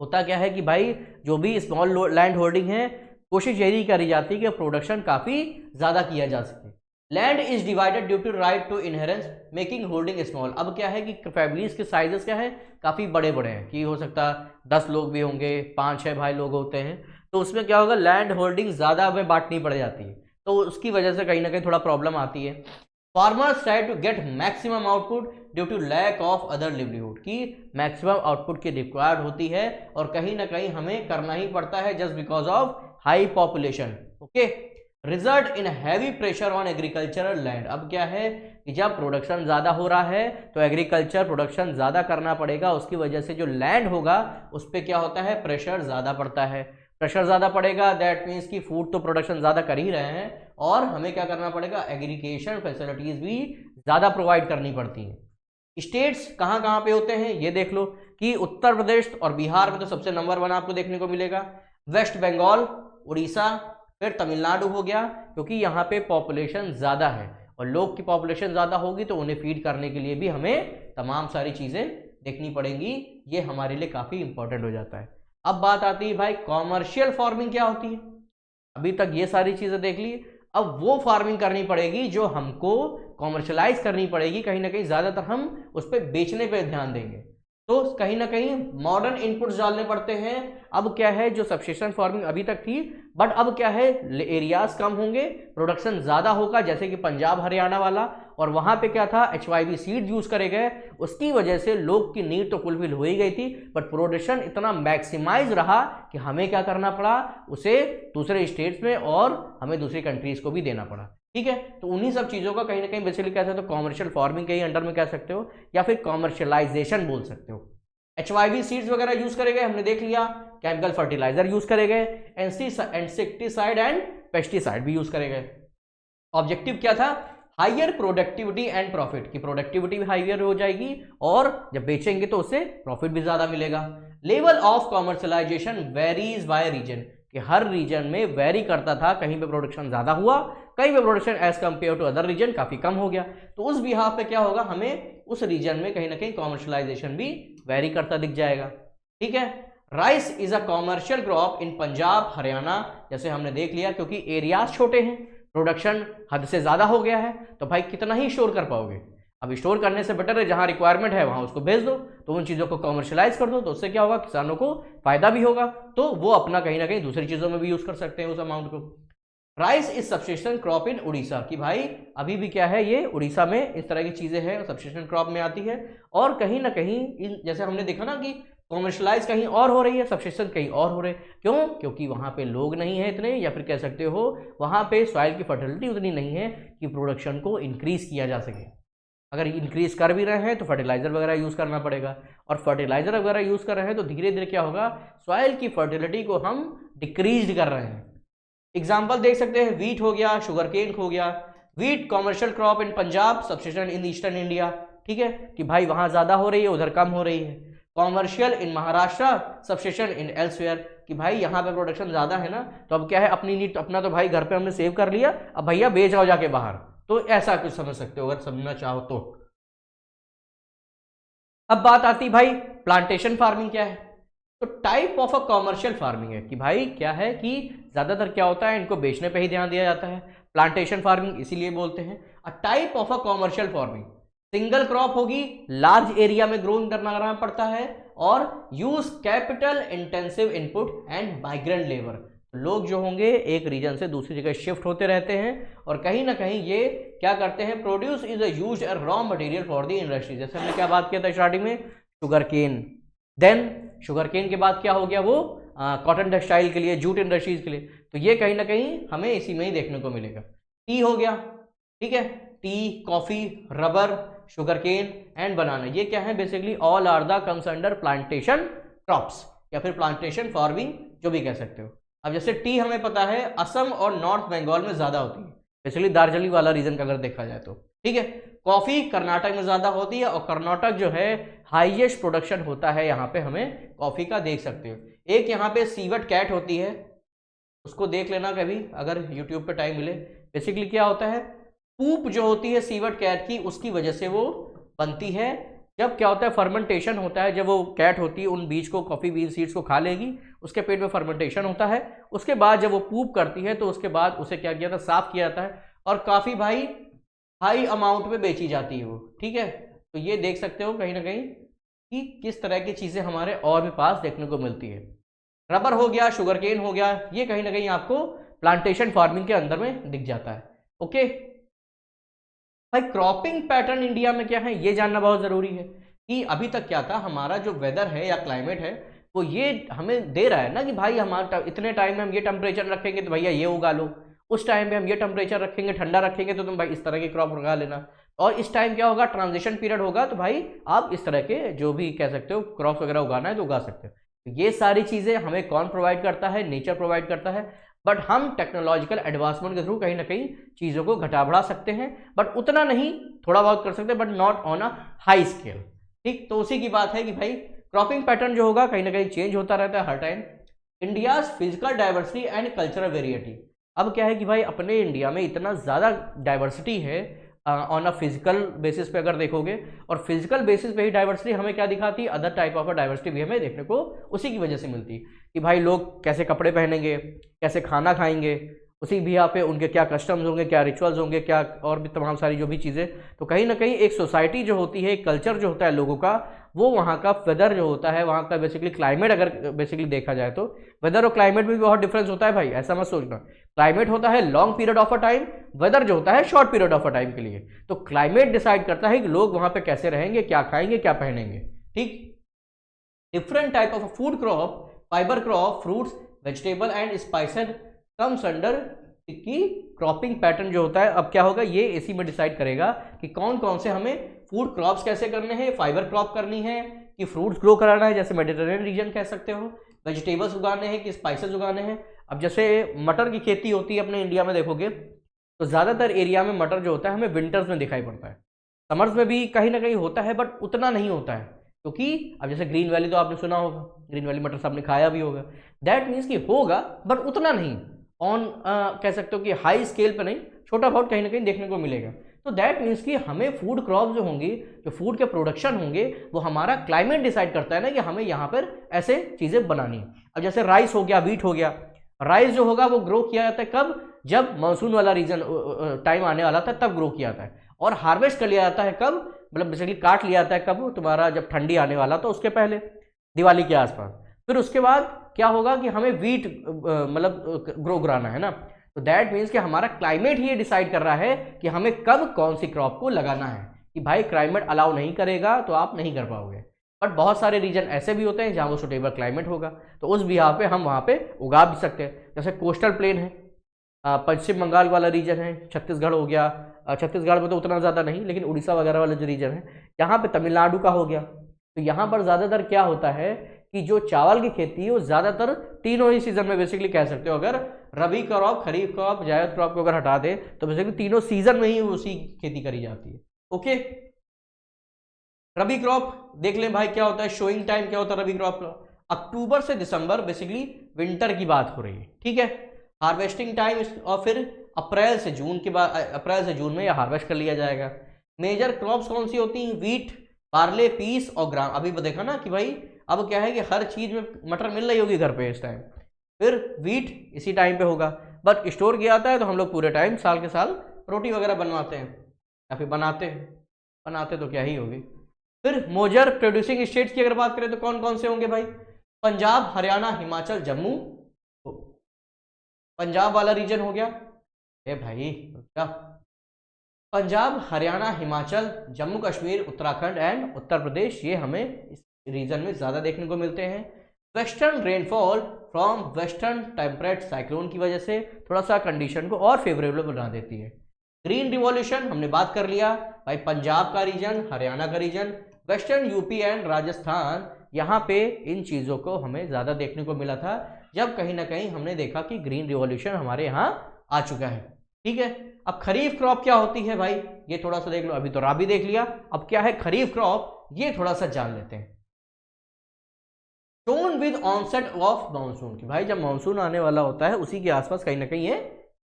होता क्या है कि भाई जो भी स्मॉल लैंड होल्डिंग है कोशिश यही करी जाती है कि प्रोडक्शन काफी ज्यादा किया जा सके। Land is divided due to right to inheritance making holding small, अब क्या है कि फैमिलीज के साइजेस क्या है काफी बड़े बड़े हैं, कि हो सकता 10 लोग भी होंगे, 5-6 भाई लोग होते हैं, तो उसमें क्या होगा लैंड होल्डिंग ज्यादा हमें बांटनी पड़ जाती है, तो उसकी वजह से कहीं ना कहीं थोड़ा प्रॉब्लम आती है। Farmers try to get maximum output due to lack of other livelihood, की मैक्सिमम आउटपुट की रिक्वायर्ड होती है और कहीं ना कहीं हमें करना ही पड़ता है just because of high population, okay. Result in heavy pressure on agricultural land, अब क्या है कि जब प्रोडक्शन ज्यादा हो रहा है तो एग्रीकल्चर प्रोडक्शन ज्यादा करना पड़ेगा, उसकी वजह से जो लैंड होगा उस पर क्या होता है प्रेशर ज्यादा पड़ता है। प्रेशर ज्यादा पड़ेगा दैट मीन्स कि फूड तो प्रोडक्शन ज्यादा कर ही रहे हैं, और हमें क्या करना पड़ेगा एग्रीगेशन फैसिलिटीज भी ज्यादा प्रोवाइड करनी पड़ती हैं। स्टेट्स कहाँ कहाँ पे होते हैं ये देख लो, कि उत्तर प्रदेश और बिहार में तो सबसे नंबर 1 आपको देखने को मिलेगा। वेस्ट बंगाल, उड़ीसा, फिर तमिलनाडु हो गया, क्योंकि यहाँ पे पॉपुलेशन ज़्यादा है और लोग की पॉपुलेशन ज़्यादा होगी तो उन्हें फीड करने के लिए भी हमें तमाम सारी चीज़ें देखनी पड़ेंगी, ये हमारे लिए काफ़ी इंपॉर्टेंट हो जाता है। अब बात आती है भाई कॉमर्शियल फार्मिंग क्या होती है। अभी तक ये सारी चीज़ें देख ली, अब वो फार्मिंग करनी पड़ेगी जो हमको कॉमर्शलाइज करनी पड़ेगी, कहीं ना कहीं ज़्यादातर हम उस पर बेचने पे ध्यान देंगे, तो कहीं ना कहीं मॉडर्न इनपुट्स डालने पड़ते हैं। अब क्या है जो सब्सिस्टेंस फार्मिंग अभी तक थी, बट अब क्या है एरियाज कम होंगे, प्रोडक्शन ज़्यादा होगा, जैसे कि पंजाब हरियाणा वाला, और वहाँ पे क्या था HYV सीड यूज़ करे गए, उसकी वजह से लोग की नीड तो फुलफिल हो ही गई थी, बट प्रोडक्शन इतना मैक्सिमाइज रहा कि हमें क्या करना पड़ा, उसे दूसरे स्टेट्स में और हमें दूसरी कंट्रीज को भी देना पड़ा, ठीक है। तो उन्हीं सब चीज़ों का कहीं ना कहीं बेसिकली कह सकते हो कॉमर्शियल फार्मिंग के ही अंडर में कह सकते हो, या फिर कॉमर्शियलाइजेशन बोल सकते हो। HYV सीड्स वगैरह यूज करे गए, हमने देख लिया। केमिकल फर्टिलाइजर यूज करे गए, इंसेक्टिसाइड एंड पेस्टिसाइड भी यूज करे गए। ऑब्जेक्टिव क्या था? हायर प्रोडक्टिविटी एंड प्रॉफिट, की प्रोडक्टिविटी भी हायर हो जाएगी और जब बेचेंगे तो उससे प्रॉफिट भी ज्यादा मिलेगा। Level of commercialisation varies by region, कि हर रीजन में वेरी करता था, कहीं पे प्रोडक्शन ज्यादा हुआ, कहीं पे production as compare to other region काफी कम हो गया। तो उस बिहाफ पे क्या होगा, हमें उस रीजन में कहीं ना कहीं कॉमर्शलाइजेशन भी वेरी करता दिख जाएगा। ठीक है। Rice is a commercial crop in Punjab Haryana, जैसे हमने देख लिया, क्योंकि एरियाज छोटे हैं, प्रोडक्शन हद से ज्यादा हो गया है, तो भाई कितना ही स्टोर कर पाओगे। अब स्टोर करने से बेटर है जहां रिक्वायरमेंट है वहां उसको भेज दो, तो उन चीजों को कॉमर्शलाइज कर दो, तो उससे क्या होगा, किसानों को फायदा भी होगा, तो वो अपना कहीं ना कहीं दूसरी चीजों में भी यूज कर सकते हैं उस अमाउंट को। Rice is subsistence crop in Orissa, कि भाई अभी भी क्या है, ये उड़ीसा में इस तरह की चीजें हैं, सब्सिस्टेंस क्रॉप में आती है। और कहीं ना कहीं इन, जैसे हमने देखा ना कि कॉमर्शलाइज कहीं और हो रही है, सब्सिस्टेंस कहीं और हो रहे हैं, क्यों? क्योंकि वहां पे लोग नहीं है इतने, या फिर कह सकते हो वहां पे सॉइल की फर्टिलिटी उतनी नहीं है कि प्रोडक्शन को इंक्रीज किया जा सके। अगर इंक्रीज कर भी रहे हैं तो फर्टिलाइजर वगैरह यूज करना पड़ेगा, और फर्टिलाइजर वगैरह यूज कर रहे हैं तो धीरे धीरे क्या होगा, सॉइल की फर्टिलिटी को हम डिक्रीज कर रहे हैं। एग्जाम्पल देख सकते हैं, वीट हो गया, शुगर केन हो गया। Wheat commercial crop in Punjab, subsistence in eastern India. ठीक है, कि भाई वहां ज्यादा हो रही है, उधर कम हो रही है। कॉमर्शियल इन महाराष्ट्र, सब्सिस्टेंस इन एल्सवेयर, कि भाई यहाँ पे प्रोडक्शन ज्यादा है ना, तो अब क्या है, अपनी नीड अपना तो भाई घर पे हमने सेव कर लिया, अब भैया बेच आओ जाके बाहर, तो ऐसा कुछ समझ सकते हो अगर समझना चाहो तो। अब बात आती भाई प्लांटेशन फार्मिंग क्या है, तो type of a commercial farming है, कि भाई क्या है कि ज्यादातर क्या होता है, इनको बेचने पे ही ध्यान दिया जाता है, प्लांटेशन फार्मिंग इसीलिए बोलते हैं। A type of a commercial farming, single crop होगी, लार्ज एरिया में ग्रोइंग करना पड़ता है, और use capital intensive input and migrant labour, लोग जो होंगे एक रीजन से दूसरी जगह शिफ्ट होते रहते हैं, और कहीं ना कहीं ये क्या करते हैं, produce is a used as raw material for the industry. जैसे हमने क्या बात किया था स्टार्टिंग में, sugar cane, then sugar cane के बाद क्या हो गया, वो कॉटन टेक्सटाइल के लिए, जूट इंडस्ट्रीज के लिए, तो ये कहीं ना कहीं हमें इसी में ही देखने को मिलेगा। टी हो गया, ठीक है, tea, coffee, rubber, sugar cane and banana, ये क्या है, basically all are the comes under plantation crops, या फिर प्लांटेशन फार्मिंग जो भी कह सकते हो। अब जैसे टी हमें पता है असम और नॉर्थ बंगाल में ज्यादा होती है, बेसिकली दार्जिलिंग वाला रीजन का अगर देखा जाए तो, ठीक है। कॉफी कर्नाटक में ज्यादा होती है, और कर्नाटक जो है हाईएस्ट प्रोडक्शन होता है यहाँ पे, हमें कॉफी का देख सकते हो। एक यहाँ पे सीवट कैट होती है, उसको देख लेना कभी अगर यूट्यूब पे टाइम मिले। बेसिकली क्या होता है, पूप जो होती है सीवट कैट की, उसकी वजह से वो बनती है। जब क्या होता है, फर्मेंटेशन होता है, जब वो कैट होती है उन बीज को, कॉफी बीज सीड्स को खा लेगी, उसके पेट में फर्मेंटेशन होता है, उसके बाद जब वो पूप करती है तो उसके बाद उसे क्या किया था, साफ किया जाता है, और काफी भाई हाई अमाउंट में बेची जाती है वो, ठीक है। तो ये देख सकते हो कहीं ना कहीं कि किस तरह की चीजें हमारे और भी पास देखने को मिलती है। रबर हो गया, शुगर केन हो गया, ये कहीं ना कहीं आपको प्लांटेशन फार्मिंग के अंदर में दिख जाता है। ओके भाई, क्रॉपिंग पैटर्न इंडिया में क्या है ये जानना बहुत जरूरी है, कि अभी तक क्या था, हमारा जो वेदर है या क्लाइमेट है वो ये हमें दे रहा है ना, कि भाई हमारा इतने टाइम में हम ये टेम्परेचर रखेंगे तो भैया ये उगा लो, उस टाइम पे हम ये टेम्परेचर रखेंगे, ठंडा रखेंगे तो तुम भाई इस तरह के क्रॉप उगा लेना, और इस टाइम क्या होगा, ट्रांजिशन पीरियड होगा, तो भाई आप इस तरह के जो भी कह सकते हो क्रॉप वगैरह उगाना है तो उगा सकते हो। तो ये सारी चीजें हमें कौन प्रोवाइड करता है, नेचर प्रोवाइड करता है, बट हम टेक्नोलॉजिकल एडवांसमेंट के थ्रू कहीं ना कहीं चीजों को घटा बढ़ा सकते हैं, बट उतना नहीं, थोड़ा बहुत कर सकते हैं, but not on a high scale. ठीक, तो उसी की बात है कि भाई क्रॉपिंग पैटर्न जो होगा कहीं ना कहीं चेंज होता रहता है हर time. India physical diversity and cultural variety, अब क्या है कि भाई अपने इंडिया में इतना ज़्यादा डाइवर्सिटी है ऑन अ फिजिकल बेसिस पे अगर देखोगे, और फिजिकल बेसिस पे ही डाइवर्सिटी हमें क्या दिखाती है, अदर टाइप ऑफ डाइवर्सिटी भी हमें देखने को उसी की वजह से मिलती है, कि भाई लोग कैसे कपड़े पहनेंगे, कैसे खाना खाएंगे, उसी भी यहाँ पे उनके क्या कस्टम्स होंगे, क्या रिचुअल्स होंगे, क्या और भी तमाम सारी जो भी चीज़ें, तो कहीं ना कहीं एक सोसाइटी जो होती है, एक कल्चर जो होता है लोगों का, वो वहाँ का वेदर जो होता है, वहाँ का बेसिकली क्लाइमेट अगर बेसिकली देखा जाए तो वेदर और क्लाइमेट में भी बहुत डिफरेंस होता है भाई, ऐसा मत सोचना। क्लाइमेट होता है long period of a time, weather जो होता है short period of a time के लिए, तो क्लाइमेट डिसाइड करता है कि लोग वहाँ पे कैसे रहेंगे, क्या खाएंगे, क्या पहनेंगे। ठीक, different type of food crop, fibre crop, fruits, vegetable and spices comes under की क्रॉपिंग पैटर्न जो होता है। अब क्या होगा, ये इसी में डिसाइड करेगा कि कौन कौन से हमें फूड क्रॉप्स कैसे करने हैं, फाइबर क्रॉप करनी है, कि फ्रूट्स ग्रो कराना है, जैसे मेडिटेरेनियन रीजन कह सकते हो, वेजिटेबल्स उगाने हैं कि स्पाइसेस उगाने हैं। अब जैसे मटर की खेती होती है अपने इंडिया में देखोगे तो ज़्यादातर एरिया में मटर जो होता है हमें विंटर्स में दिखाई पड़ता है, समर्स में भी कहीं ना कहीं होता है बट उतना नहीं होता है, क्योंकि अब जैसे ग्रीन वैली तो आपने सुना होगा, ग्रीन वैली मटर सबने खाया भी होगा, दैट मीन्स कि होगा बट उतना नहीं, ऑन कह सकते हो कि हाई स्केल पे नहीं, छोटा बहुत कहीं ना कहीं देखने को मिलेगा। तो दैट मीन्स कि हमें फूड क्रॉप जो होंगी, जो फूड के प्रोडक्शन होंगे, वो हमारा क्लाइमेट डिसाइड करता है ना कि हमें यहाँ पर ऐसे चीज़ें बनानी है। अब जैसे राइस हो गया, व्हीट हो गया, राइस जो होगा वो ग्रो किया जाता है कब, जब मानसून वाला रीजन टाइम आने वाला था तब ग्रो किया जाता है, और हार्वेस्ट कर लिया जाता है कब, मतलब बेसिकली काट लिया जाता है कब, तुम्हारा जब ठंडी आने वाला तो उसके पहले, दिवाली के आसपास। फिर उसके बाद क्या होगा कि हमें व्हीट मतलब ग्रो कराना है ना, तो दैट मीन्स कि हमारा क्लाइमेट ही ये डिसाइड कर रहा है कि हमें कब कौन सी क्रॉप को लगाना है, कि भाई क्लाइमेट अलाउ नहीं करेगा तो आप नहीं कर पाओगे। बट बहुत सारे रीजन ऐसे भी होते हैं जहाँ वो सुटेबल क्लाइमेट होगा, तो उस बिहार पे हम वहाँ पे उगा भी सकते हैं। जैसे कोस्टल प्लेन है, पश्चिम बंगाल वाला रीजन है, छत्तीसगढ़ हो गया, छत्तीसगढ़ में तो उतना ज़्यादा नहीं, लेकिन उड़ीसा वगैरह वाला जो रीजन है, यहाँ पे तमिलनाडु का हो गया, तो यहाँ पर ज़्यादातर क्या होता है कि जो चावल की खेती है वो ज़्यादातर तीनों ही सीजन में बेसिकली कह सकते हो, अगर रबी क्रॉप, खरीफ क्रॉप, जायद क्रॉप को अगर हटा दे तो बेसिकली तीनों सीजन में ही उसी खेती करी जाती है। ओके, रबी क्रॉप देख लें भाई क्या होता है, शोइंग टाइम क्या होता है रबी क्रॉप का, अक्टूबर से दिसंबर, बेसिकली विंटर की बात हो रही है, ठीक है। हार्वेस्टिंग टाइम और फिर अप्रैल से जून के बाद, अप्रैल से जून में यह हार्वेस्ट कर लिया जाएगा। मेजर क्रॉप्स कौन सी होती हैं, व्हीट, बार्ले, पीस और ग्राम। अभी देखा ना कि भाई अब क्या है कि हर चीज में मटर मिल रही होगी घर पे इस टाइम, फिर व्हीट इसी टाइम पे होगा, बट स्टोर किया जाता है तो हम लोग पूरे टाइम साल के साल रोटी वगैरह बनवाते हैं या फिर बनाते तो क्या ही होगी। फिर मेजर प्रोड्यूसिंग स्टेट्स की अगर बात करें तो कौन कौन से होंगे भाई, पंजाब, हरियाणा, हिमाचल, जम्मू, पंजाब वाला रीजन हो गया, ए भाई क्या, पंजाब, हरियाणा, हिमाचल, जम्मू कश्मीर, उत्तराखंड एंड उत्तर प्रदेश, ये हमें इस रीजन में ज़्यादा देखने को मिलते हैं। Western rainfall from western temperate cyclone की वजह से थोड़ा सा कंडीशन को और फेवरेबल बना देती है। ग्रीन रिवॉल्यूशन हमने बात कर लिया भाई, पंजाब का रीजन, हरियाणा का region, western UP and Rajasthan, यहाँ पे इन चीज़ों को हमें ज़्यादा देखने को मिला था जब कहीं ना कहीं हमने देखा कि ग्रीन रिवॉल्यूशन हमारे यहाँ आ चुका है, ठीक है। अब खरीफ क्रॉप क्या होती है भाई, ये थोड़ा सा देख लो, अभी तो राबी देख लिया, अब क्या है खरीफ क्रॉप, ये थोड़ा सा जान लेते हैं। Shown with onset of monsoon, की भाई जब मानसून आने वाला होता है उसी के आसपास कहीं ना कहीं ये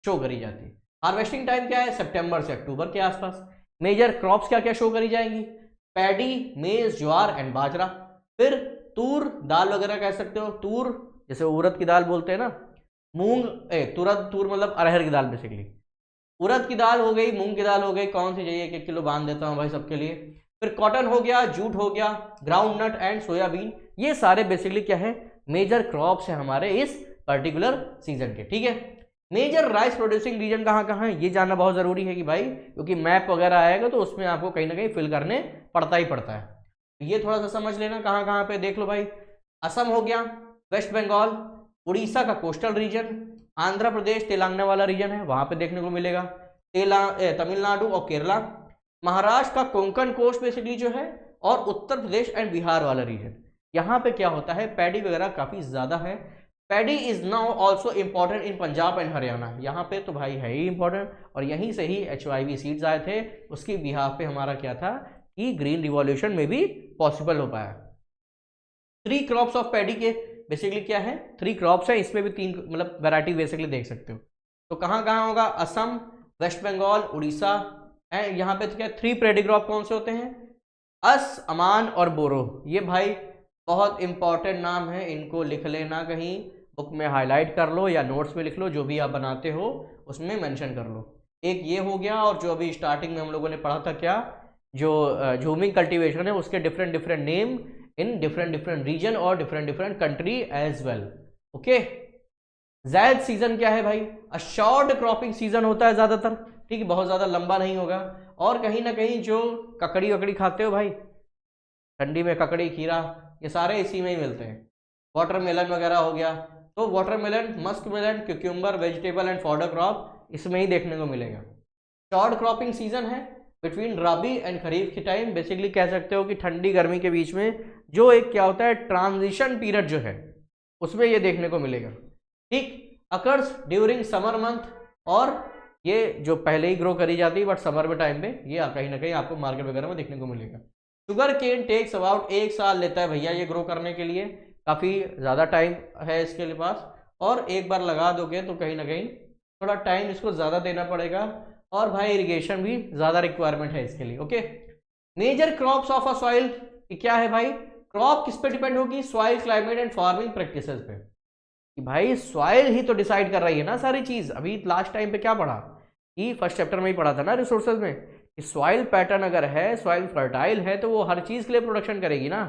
शो करी जाती है। हार्वेस्टिंग टाइम क्या है, सितंबर से अक्टूबर के आसपास। मेजर क्रॉप्स क्या क्या शो करी जाएंगी, पैडी, मेज, ज्वार एंड बाजरा। फिर तूर दाल वगैरह कह सकते हो, तूर जैसे उड़द की दाल बोलते हैं ना, मूंग, तूर मतलब अरहर की दाल बेसिकली, उड़द की दाल हो गई, मूंग की दाल हो गई, कौन सी चाहिए 1 किलो बांध देता हूँ भाई सबके लिए। फिर कॉटन हो गया, जूट हो गया, ग्राउंड नट एंड सोयाबीन, ये सारे बेसिकली क्या है मेजर क्रॉप्स है हमारे इस पर्टिकुलर सीजन के, ठीक है। मेजर राइस प्रोड्यूसिंग रीजन कहाँ कहाँ है ये जानना बहुत जरूरी है कि भाई, क्योंकि मैप वगैरह आएगा तो उसमें आपको कहीं ना कहीं फिल करने पड़ता ही पड़ता है, ये थोड़ा सा समझ लेना कहाँ कहाँ पे। देख लो भाई, असम हो गया, वेस्ट बंगाल, उड़ीसा का कोस्टल रीजन, आंध्र प्रदेश तेलंगाना वाला रीजन है वहां पे देखने को मिलेगा, तमिलनाडु और केरला, महाराष्ट्र का कोंकण कोस्ट बेसिकली जो है, और उत्तर प्रदेश एंड बिहार वाला रीजन। यहाँ पे क्या होता है पैडी वगैरह काफी ज्यादा है। Paddy is now also important in Punjab and Haryana, यहाँ पे तो भाई है ही इंपॉर्टेंट, और यहीं से ही HYV सीड्स आए थे, उसकी बिहाफ पे हमारा क्या था कि ग्रीन रिवॉल्यूशन में भी पॉसिबल हो पाया। 3 क्रॉप्स ऑफ पैडी के बेसिकली क्या है, 3 क्रॉप्स है, इसमें भी 3 मतलब वैरायटी बेसिकली देख सकते हो। तो कहाँ कहाँ होगा, असम, वेस्ट बंगाल, उड़ीसा, एंड यहाँ पे तो क्या 3 पैडी क्रॉप कौन से होते हैं, अस, अमान और बोरो। ये भाई बहुत इंपॉर्टेंट नाम है, इनको लिख लेना, कहीं बुक में हाईलाइट कर लो या नोट्स में लिख लो, जो भी आप बनाते हो उसमें मेंशन कर लो। एक ये हो गया, और जो अभी स्टार्टिंग में हम लोगों ने पढ़ा था क्या, जो झूमिंग कल्टीवेशन है उसके different different name in different different region और different different country as well. Okay, zaid season क्या है भाई, अ शॉर्ट क्रॉपिंग सीजन होता है ज़्यादातर, ठीक है, बहुत ज़्यादा लंबा नहीं होगा। और कहीं ना कहीं जो ककड़ी वकड़ी खाते हो भाई, ठंडी में ककड़ी, खीरा, ये सारे इसी में ही मिलते हैं। वाटरमेलन वगैरह हो गया, तो watermelon, musk melon, cucumber, vegetable and fodder crop इसमें ही देखने को मिलेगा। शॉर्ट क्रॉपिंग सीजन है, बिटवीन रबी एंड खरीफ के टाइम, बेसिकली कह सकते हो कि ठंडी गर्मी के बीच में जो एक क्या होता है ट्रांजिशन पीरियड जो है उसमें ये देखने को मिलेगा। ठीक, अकर्स ड्यूरिंग समर मंथ, और ये जो पहले ही ग्रो करी जाती है बट समर में टाइम पे ये कहीं ना कहीं आपको मार्केट वगैरह में देखने को मिलेगा। शुगर केन टेक्स अबाउट 1 साल लेता है भैया ये ग्रो करने के लिए, काफ़ी ज़्यादा टाइम है इसके लिए पास, और एक बार लगा दोगे तो कहीं ना कहीं थोड़ा टाइम इसको ज़्यादा देना पड़ेगा, और भाई इरिगेशन भी ज़्यादा रिक्वायरमेंट है इसके लिए। Okay, major crops of a soil क्या है भाई, क्रॉप किस पे डिपेंड होगी, soil climate and farming practices पे, कि भाई सॉइल ही तो डिसाइड कर रही है ना सारी चीज। अभी लास्ट टाइम पे क्या पढ़ा कि फर्स्ट चैप्टर में ही पढ़ा था ना रिसोर्सेज में, कि सॉइल पैटर्न अगर है, सॉइल फर्टाइल है तो वो हर चीज के लिए प्रोडक्शन करेगी ना,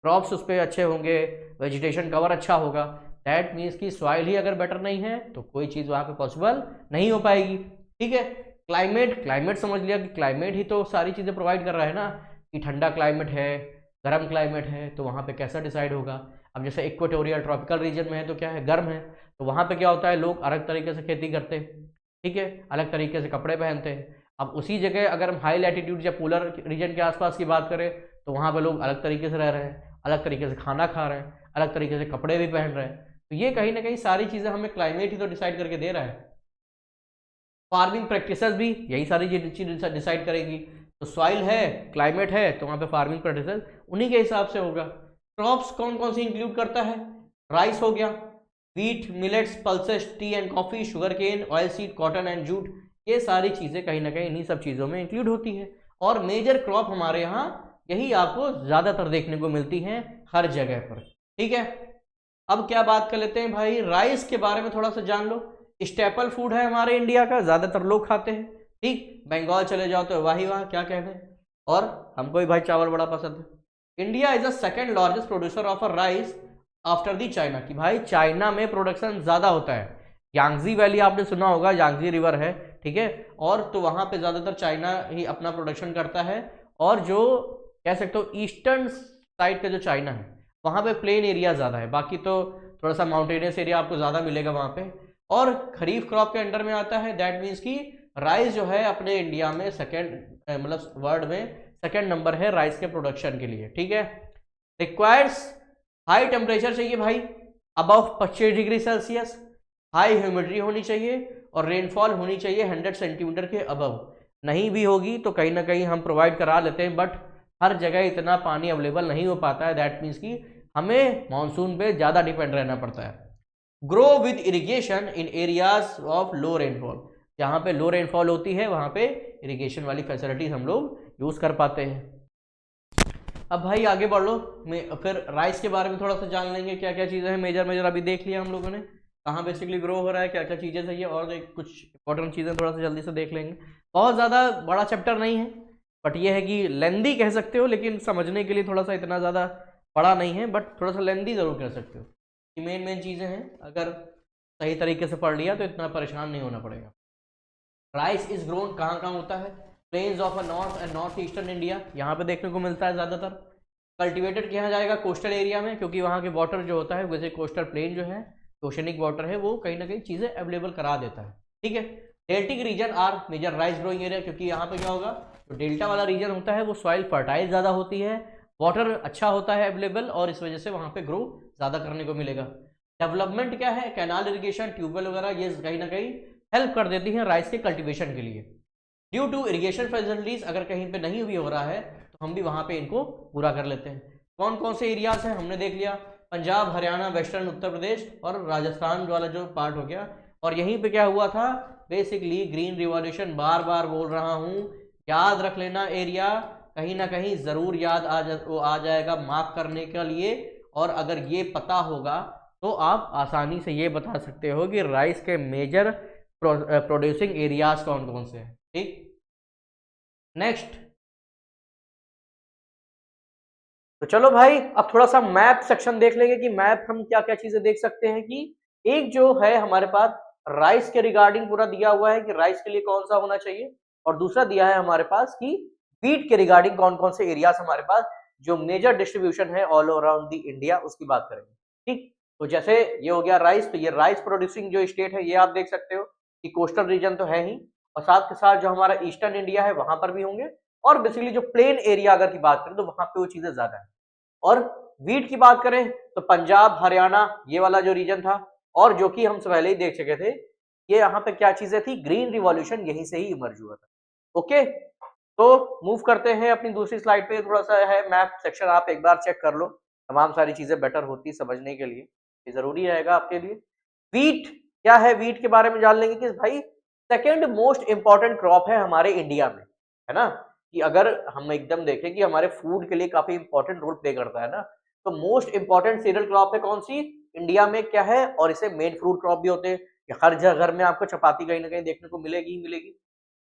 क्रॉप्स उस पर अच्छे होंगे, वेजिटेशन कवर अच्छा होगा, दैट मीन्स कि सॉइल ही अगर बेटर नहीं है तो कोई चीज़ वहाँ पे पॉसिबल नहीं हो पाएगी। ठीक है, क्लाइमेट समझ लिया कि क्लाइमेट ही तो सारी चीज़ें प्रोवाइड कर रहा है ना, कि ठंडा क्लाइमेट है, गर्म क्लाइमेट है, तो वहाँ पे कैसा डिसाइड होगा। अब जैसे इक्वेटोरियल ट्रॉपिकल रीजन में है तो क्या है, गर्म है, तो वहाँ पे क्या होता है, लोग अलग तरीके से खेती करते हैं, ठीक है, अलग तरीके से कपड़े पहनते हैं। अब उसी जगह अगर हम हाई लैटिट्यूड या पोलर रीजन के आसपास की बात करें तो वहाँ पे लोग अलग तरीके से रह रहे हैं, अलग तरीके से खाना खा रहे हैं, अलग तरीके से कपड़े भी पहन रहे हैं, तो ये कहीं ना कहीं सारी चीज़ें हमें क्लाइमेट ही तो डिसाइड करके दे रहा है। फार्मिंग प्रैक्टिसेस भी यही सारी चीज़ डिसाइड करेगी, तो सॉइल है, क्लाइमेट है, तो वहाँ पे फार्मिंग प्रैक्टिसेस उन्हीं के हिसाब से होगा। क्रॉप्स कौन कौन सी इंक्लूड करता है, राइस हो गया, wheat, millets, pulses, tea and coffee, sugar cane, oil seed, cotton and jute, ये सारी चीज़ें कहीं ना कहीं इन्हीं सब चीज़ों में इंक्लूड होती है। और मेजर क्रॉप हमारे यहाँ यही आपको ज़्यादातर देखने को मिलती हैं हर जगह पर। ठीक है, अब क्या बात कर लेते हैं भाई, राइस के बारे में थोड़ा सा जान लो। स्टेपल फूड है हमारे इंडिया का, ज़्यादातर लोग खाते हैं। ठीक, बंगाल चले जाओ तो वाही वाह क्या कहते हैं, और हमको भी भाई चावल बड़ा पसंद है। India is the second largest producer of a rice after the China, कि भाई चाइना में प्रोडक्शन ज़्यादा होता है। यांगजी वैली आपने सुना होगा, यांगजी रिवर है, ठीक है, और तो वहाँ पे ज़्यादातर चाइना ही अपना प्रोडक्शन करता है, और जो कह सकते हो ईस्टर्न साइड का जो चाइना है वहाँ पे प्लेन एरिया ज़्यादा है, बाकी तो थोड़ा सा माउंटेनियस एरिया आपको ज़्यादा मिलेगा वहाँ पे। और खरीफ क्रॉप के अंडर में आता है, दैट मीन्स कि राइस जो है अपने इंडिया में सेकेंड, मतलब वर्ल्ड में सेकेंड नंबर है राइस के प्रोडक्शन के लिए। ठीक है, रिक्वायर्स हाई टेम्परेचर चाहिए भाई, above 25 degree Celsius, high humidity होनी चाहिए, और रेनफॉल होनी चाहिए 100 सेंटीमीटर के अबव। नहीं भी होगी तो कहीं ना कहीं हम प्रोवाइड करा लेते हैं, बट हर जगह इतना पानी अवेलेबल नहीं हो पाता है, दैट मीन्स कि हमें मानसून पे ज़्यादा डिपेंड रहना पड़ता है। Grow with irrigation in areas of low rainfall, जहाँ पे लो रेनफॉल होती है वहाँ पे इरिगेशन वाली फैसिलिटीज हम लोग यूज़ कर पाते हैं। अब भाई आगे बढ़ लो, फिर राइस के बारे में थोड़ा सा जान लेंगे, क्या क्या चीज़ें हैं मेजर अभी देख लिया हम लोगों ने, कहाँ बेसिकली ग्रो हो रहा है, क्या क्या चीज़ें चाहिए, और कुछ इंपॉर्टेंट चीज़ें थोड़ा सा जल्दी से देख लेंगे। बहुत ज़्यादा बड़ा चैप्टर नहीं है, बट ये है कि लेंदी कह सकते हो, लेकिन समझने के लिए थोड़ा सा इतना ज़्यादा बड़ा नहीं है, बट थोड़ा सा लेंदी ज़रूर कह सकते हो। ये मेन चीज़ें हैं, अगर सही तरीके से पढ़ लिया तो इतना परेशान नहीं होना पड़ेगा। राइस इज ग्रोन कहाँ कहाँ होता है, plains of a north and north eastern India, यहाँ पे देखने को मिलता है ज़्यादातर। कल्टिवेटेड किया जाएगा कोस्टल एरिया में, क्योंकि वहाँ के वाटर जो होता है, वैसे कोस्टल प्लेन जो है, ओशनिक वाटर है, वो कहीं ना कहीं चीज़ें अवेलेबल करा देता है। ठीक है, deltaic region are major rice growing area, क्योंकि यहाँ पे क्या होगा, जो डेल्टा वाला रीजन होता है वो सॉइल फर्टाइल ज़्यादा होती है, वाटर अच्छा होता है अवेलेबल, और इस वजह से वहाँ पे ग्रो ज़्यादा करने को मिलेगा। डेवलपमेंट क्या है, कैनाल इरिगेशन, ट्यूबवेल वगैरह, ये कहीं ना कहीं हेल्प कर देती हैं राइस के कल्टिवेशन के लिए। ड्यू टू इरिगेशन फैसिलिटीज अगर कहीं पे नहीं भी हो रहा है तो हम भी वहाँ पे इनको पूरा कर लेते हैं। कौन कौन से एरियाज हैं हमने देख लिया, पंजाब, हरियाणा, वेस्टर्न उत्तर प्रदेश और राजस्थान वाला जो पार्ट हो गया। और यहीं पे क्या हुआ था, बेसिकली ग्रीन रिवॉल्यूशन, बार बार बोल रहा हूँ, याद रख लेना एरिया, कहीं ना कहीं ज़रूर याद आ जाएगा मार्क करने के लिए। और अगर ये पता होगा तो आप आसानी से ये बता सकते हो कि राइस के मेजर प्रोड्यूसिंग एरियाज कौन कौन से हैं। ठीक, नेक्स्ट, तो चलो भाई अब थोड़ा सा मैप सेक्शन देख लेंगे कि मैप हम क्या क्या चीजें देख सकते हैं। कि एक जो है हमारे पास राइस के रिगार्डिंग पूरा दिया हुआ है कि राइस के लिए कौन सा होना चाहिए, और दूसरा दिया है हमारे पास कि व्हीट के रिगार्डिंग कौन कौन से एरियाज हमारे पास जो मेजर डिस्ट्रीब्यूशन है ऑल अराउंड दी इंडिया, उसकी बात करेंगे। ठीक, तो जैसे ये हो गया राइस, तो ये राइस प्रोड्यूसिंग जो स्टेट है ये आप देख सकते हो कि कोस्टल रीजन तो है ही, और साथ के साथ जो हमारा ईस्टर्न इंडिया है वहां पर भी होंगे, और बेसिकली जो प्लेन एरिया अगर की बात करें तो वहां पे वो चीजें ज्यादा है। और वीट की बात करें तो पंजाब हरियाणा ये वाला जो रीजन था, और जो कि हम पहले ही देख चुके थे, ये यहाँ पे क्या चीजें थी, ग्रीन रिवॉल्यूशन यहीं से ही इमर्ज हुआ था। ओके, तो मूव करते हैं अपनी दूसरी स्लाइड पे। थोड़ा सा है मैप सेक्शन, आप एक बार चेक कर लो, तमाम सारी चीजें बेटर होती समझने के लिए, ये जरूरी रहेगा आपके लिए। वीट क्या है, वीट के बारे में जान लेंगे कि भाई सेकेंड मोस्ट इंपॉर्टेंट क्रॉप है हमारे इंडिया में, है ना, कि अगर हम एकदम देखें कि हमारे फूड के लिए काफी इंपॉर्टेंट रोल प्ले करता है ना, तो मोस्ट इंपॉर्टेंट सीरियल क्रॉप है कौन सी इंडिया में, क्या है, और इसे मेन फ्रूट क्रॉप भी होते हैं कि हर जगह घर में आपको चपाती कहीं ना कहीं देखने को मिलेगी ही मिलेगी।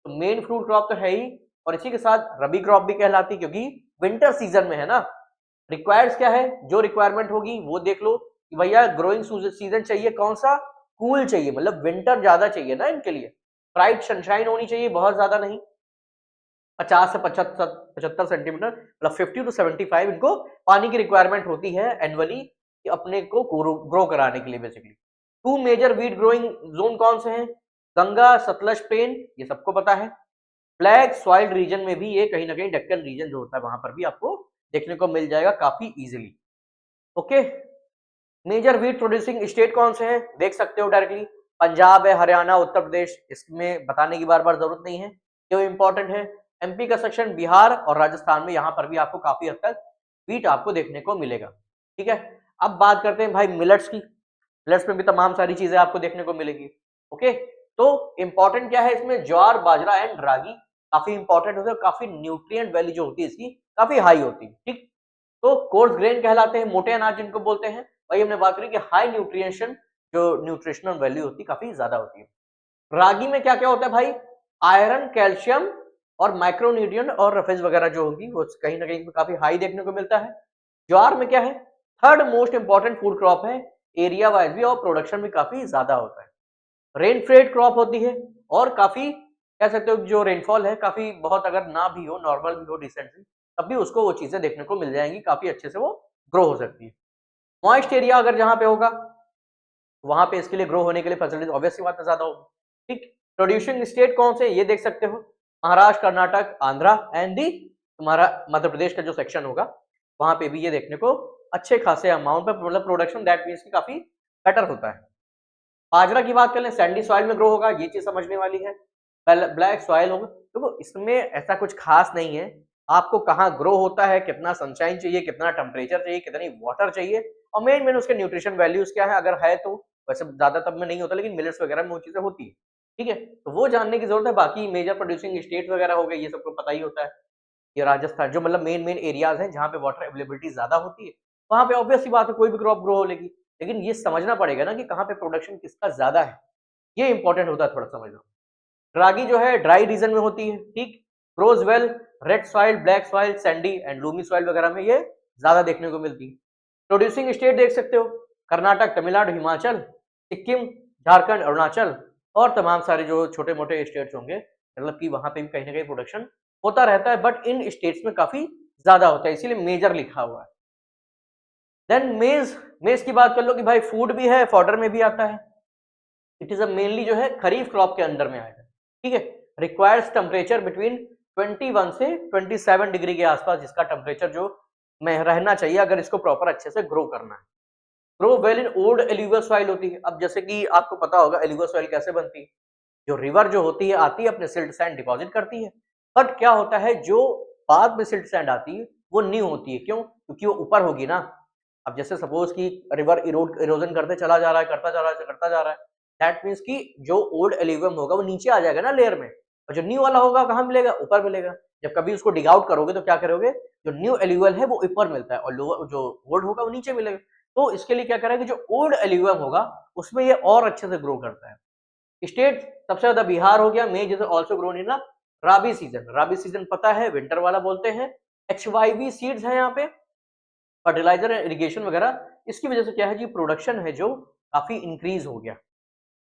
तो मेन फ्रूट क्रॉप तो है ही, और इसी के साथ रबी क्रॉप भी कहलाती, क्योंकि विंटर सीजन में है ना, रिक्वायर्स क्या है, जो रिक्वायरमेंट होगी वो देख लो कि भैया ग्रोइंग सीजन चाहिए कौन सा, कूल चाहिए, मतलब विंटर ज्यादा चाहिए ना इनके लिए, ब्राइट सनशाइन होनी चाहिए, बहुत ज्यादा नहीं, 50 से 75 सेंटीमीटर, मतलब 50 टू 75 इनको पानी की रिक्वायरमेंट होती है एनुअली, कि अपने को ग्रो कराने के लिए basically. Two major wheat growing zone कौन से हैं, गंगा सतलज प्लेन, ये सबको पता है। ब्लैक सॉइल रीजन में भी ये कहीं ना कहीं डेक्कन रीजन जो होता है वहां पर भी आपको देखने को मिल जाएगा काफी easily. Okay, major wheat producing state कौन से हैं देख सकते हो डायरेक्टली, पंजाब है, हरियाणा, उत्तर प्रदेश, इसमें बताने की बार बार जरूरत नहीं है, क्यों इंपॉर्टेंट है। एमपी का सेक्शन, बिहार और राजस्थान में, यहाँ पर भी आपको काफी हद तक वीट आपको देखने को मिलेगा। ठीक है, अब बात करते हैं भाई मिलेट्स की। मिलेट्स में भी तमाम सारी चीजें आपको देखने को मिलेगी। ओके, तो इंपॉर्टेंट क्या है इसमें, ज्वार बाजरा एंड रागी काफी इंपॉर्टेंट होते हैं, काफी न्यूट्रिएंट वैल्यू जो होती है इसकी काफी हाई होती है। ठीक, तो कोर्स ग्रेन कहलाते हैं, मोटे अनाज जिनको बोलते हैं। वही हमने बात करी कि हाई न्यूट्रिएशन, जो न्यूट्रिशनल वैल्यू होती है काफी ज्यादा होती है। रागी में क्या क्या होता है भाई, आयरन, कैल्शियम और माइक्रोन्यूट्रिएंट और रफेज वगैरह जो होगी वो कहीं ना कहीं काफी हाई देखने को मिलता है। ज्वार में क्या है, third most important food crop है, एरिया वाइज भी और प्रोडक्शन भी काफी ज्यादा होता है। रेन फेड क्रॉप होती है, और काफी कह सकते हो जो रेनफॉल है काफी बहुत अगर ना भी हो, नॉर्मल भी हो रिसेंटली, तब भी उसको वो चीजें देखने को मिल जाएंगी, काफी अच्छे से वो ग्रो हो सकती है। मॉइस्ट एरिया अगर जहां पे होगा वहां पे इसके लिए ग्रो होने के लिए फैसिलिटीज ऑब्वियसली बात है ज्यादा होगी। ठीक, प्रोड्यूसिंग स्टेट कौन से ये देख सकते हो, महाराष्ट्र, कर्नाटक, आंध्रा एंड दी तुम्हारा मध्य प्रदेश का जो सेक्शन होगा वहां पे भी ये देखने को अच्छे खासे अमाउंट पे मतलब प्रोडक्शन दैट मीन्स की काफी बेटर होता है। बाजरा की बात कर लें, सैंडी सॉइल में ग्रो होगा, ये चीज समझने वाली है। ब्लैक सॉइल होगा, तो इसमें ऐसा कुछ खास नहीं है, आपको कहाँ ग्रो होता है, कितना सनशाइन चाहिए, कितना टेम्परेचर चाहिए, कितनी वाटर चाहिए, और मेन मेन उसके न्यूट्रिशन वैल्यूज क्या है, अगर है तो, वैसे ज्यादा तब में नहीं होता लेकिन मिलेट्स वगैरह में वो चीजें होती है। ठीक है, तो वो जानने की जरूरत है। बाकी मेजर प्रोड्यूसिंग स्टेट वगैरह हो गए, ये सबको पता ही होता है। ये राजस्थान जो मतलब मेन मेन एरियाज हैं जहाँ पे वाटर अवेलेबिलिटी ज्यादा होती है, वहां पे ऑब्वियस सी बात है कोई भी क्रॉप ग्रो हो लेगी, लेकिन ये समझना पड़ेगा ना कि कहाँ पे प्रोडक्शन किसका ज्यादा है, ये इंपॉर्टेंट होता है थोड़ा समझना। रागी जो है ड्राई रीजन में होती है, ठीक, grows well read soil, black soil, Sandy and Lumi soil वगैरह में ये ज्यादा देखने को मिलती है। प्रोड्यूसिंग स्टेट देख सकते हो, कर्नाटक, तमिलनाडु, हिमाचल, सिक्किम, झारखंड, अरुणाचल, और तमाम सारे जो छोटे मोटे स्टेट्स होंगे, मतलब कि वहां पे भी कहीं ना कहीं प्रोडक्शन होता रहता है, बट इन स्टेट्स में काफी ज्यादा होता है, इसीलिए मेजर लिखा हुआ है। देन मेज, मेज की बात कर लो कि भाई फूड भी है, फॉर्डर में भी आता है। इट इज अ मेनली जो है खरीफ क्रॉप के अंडर में आएगा। ठीक है, रिक्वायर्स टेम्परेचर बिटवीन 21 से 27 डिग्री के आसपास, जिसका टेम्परेचर जो में रहना चाहिए अगर इसको प्रॉपर अच्छे से ग्रो करना है। Grow well in old alluvial soil होती है। अब जैसे कि आपको पता होगा एल्यूवियल सॉइल कैसे बनती है, जो रिवर जो होती है आती है अपने सिल्ट सैंड डिपॉजिट करती है, बट क्या होता है जो बाद में सिल्ट सैंड आती है वो न्यू होती है, क्यों, क्योंकि वो ऊपर होगी ना। अब जैसे सपोज कि रिवर इरोजन करते चला जा रहा है, करता जा रहा है, करता जा रहा है, दैट मीन्स कि जो ओल्ड एल्यूवियम होगा वो नीचे आ जाएगा ना लेयर में, और जो न्यू वाला होगा कहाँ मिलेगा, ऊपर मिलेगा। जब कभी उसको डिग आउट करोगे तो क्या करोगे, जो न्यू एल्यूवियल है वो ऊपर मिलता है और जो ओल्ड होगा वो नीचे मिलेगा। तो इसके लिए क्या करेगा, जो ओल्ड एल्यूवियम होगा उसमें ये और अच्छे से ग्रो करता है। स्टेट सबसे ज्यादा बिहार हो गया, मे जैसे also grown in rabi season. Rabi season पता है विंटर वाला बोलते हैं। HYV सीड्स है यहाँ पे, फर्टिलाइजर इरिगेशन वगैरह, इसकी वजह से क्या है जी प्रोडक्शन है जो काफी इंक्रीज हो गया।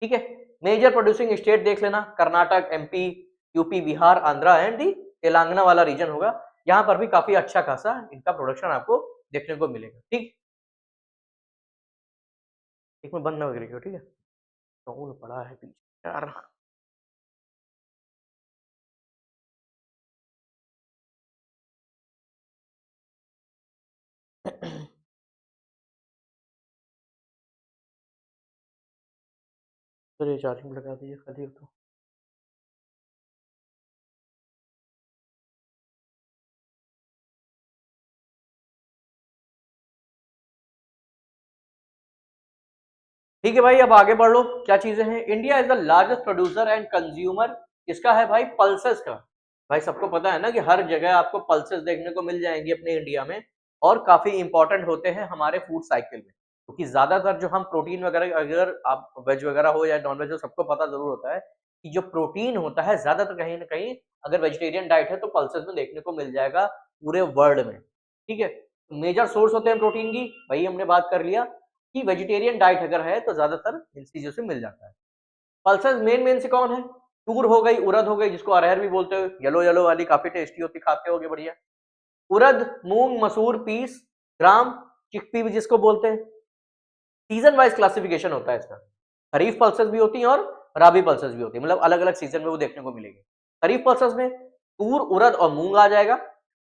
ठीक है, मेजर प्रोड्यूसिंग स्टेट देख लेना, Karnataka, MP, UP, Bihar, Andhra and the Telangana वाला रीजन होगा, यहाँ पर भी काफी अच्छा खासा इनका प्रोडक्शन आपको देखने को मिलेगा। ठीक, एक में बंद ना वगैरह, ठीक है, तो पड़ा है पीछे यार। चलिए चार्जिंग लगा दीजिए खाली हो तो। ठीक है भाई, अब आगे बढ़ लो। क्या चीजें हैं? India is the largest producer and consumer किसका है भाई? पल्सेस का। भाई सबको पता है ना कि हर जगह आपको पल्सेस देखने को मिल जाएंगी अपने इंडिया में, और काफी इंपॉर्टेंट होते हैं हमारे फूड साइकिल में, क्योंकि ज्यादातर जो हम प्रोटीन वगैरह, अगर आप वेज वगैरह हो या नॉन वेज हो, सबको पता जरूर होता है कि जो प्रोटीन होता है ज्यादातर कहीं ना कहीं, अगर वेजिटेरियन डाइट है तो पल्सेस में देखने को मिल जाएगा पूरे वर्ल्ड में। ठीक है, मेजर सोर्स होते हैं प्रोटीन की, वही हमने बात कर लिया कि वेजिटेरियन डाइट अगर है तो ज्यादातर इन चीजों से मिल जाता है। पल्सेस मेन मेन से कौन है? तूर हो गई, उड़द हो गई, जिसको अरहर भी बोलते हो, येलो येलो वाली काफी टेस्टी होती, खाते होगे बढ़िया। उड़द, मूंग, मसूर, पीस, ग्राम, चिकपी भी जिसको बोलते हैं। सीजन वाइज क्लासिफिकेशन होता है इसका। खरीफ पल्सेस भी होती हैं और राबी पल्सेस भी होती है, मतलब अलग अलग सीजन में वो देखने को मिलेगी। खरीफ पल्सेस में तूर, उड़द और मूंग आ जाएगा।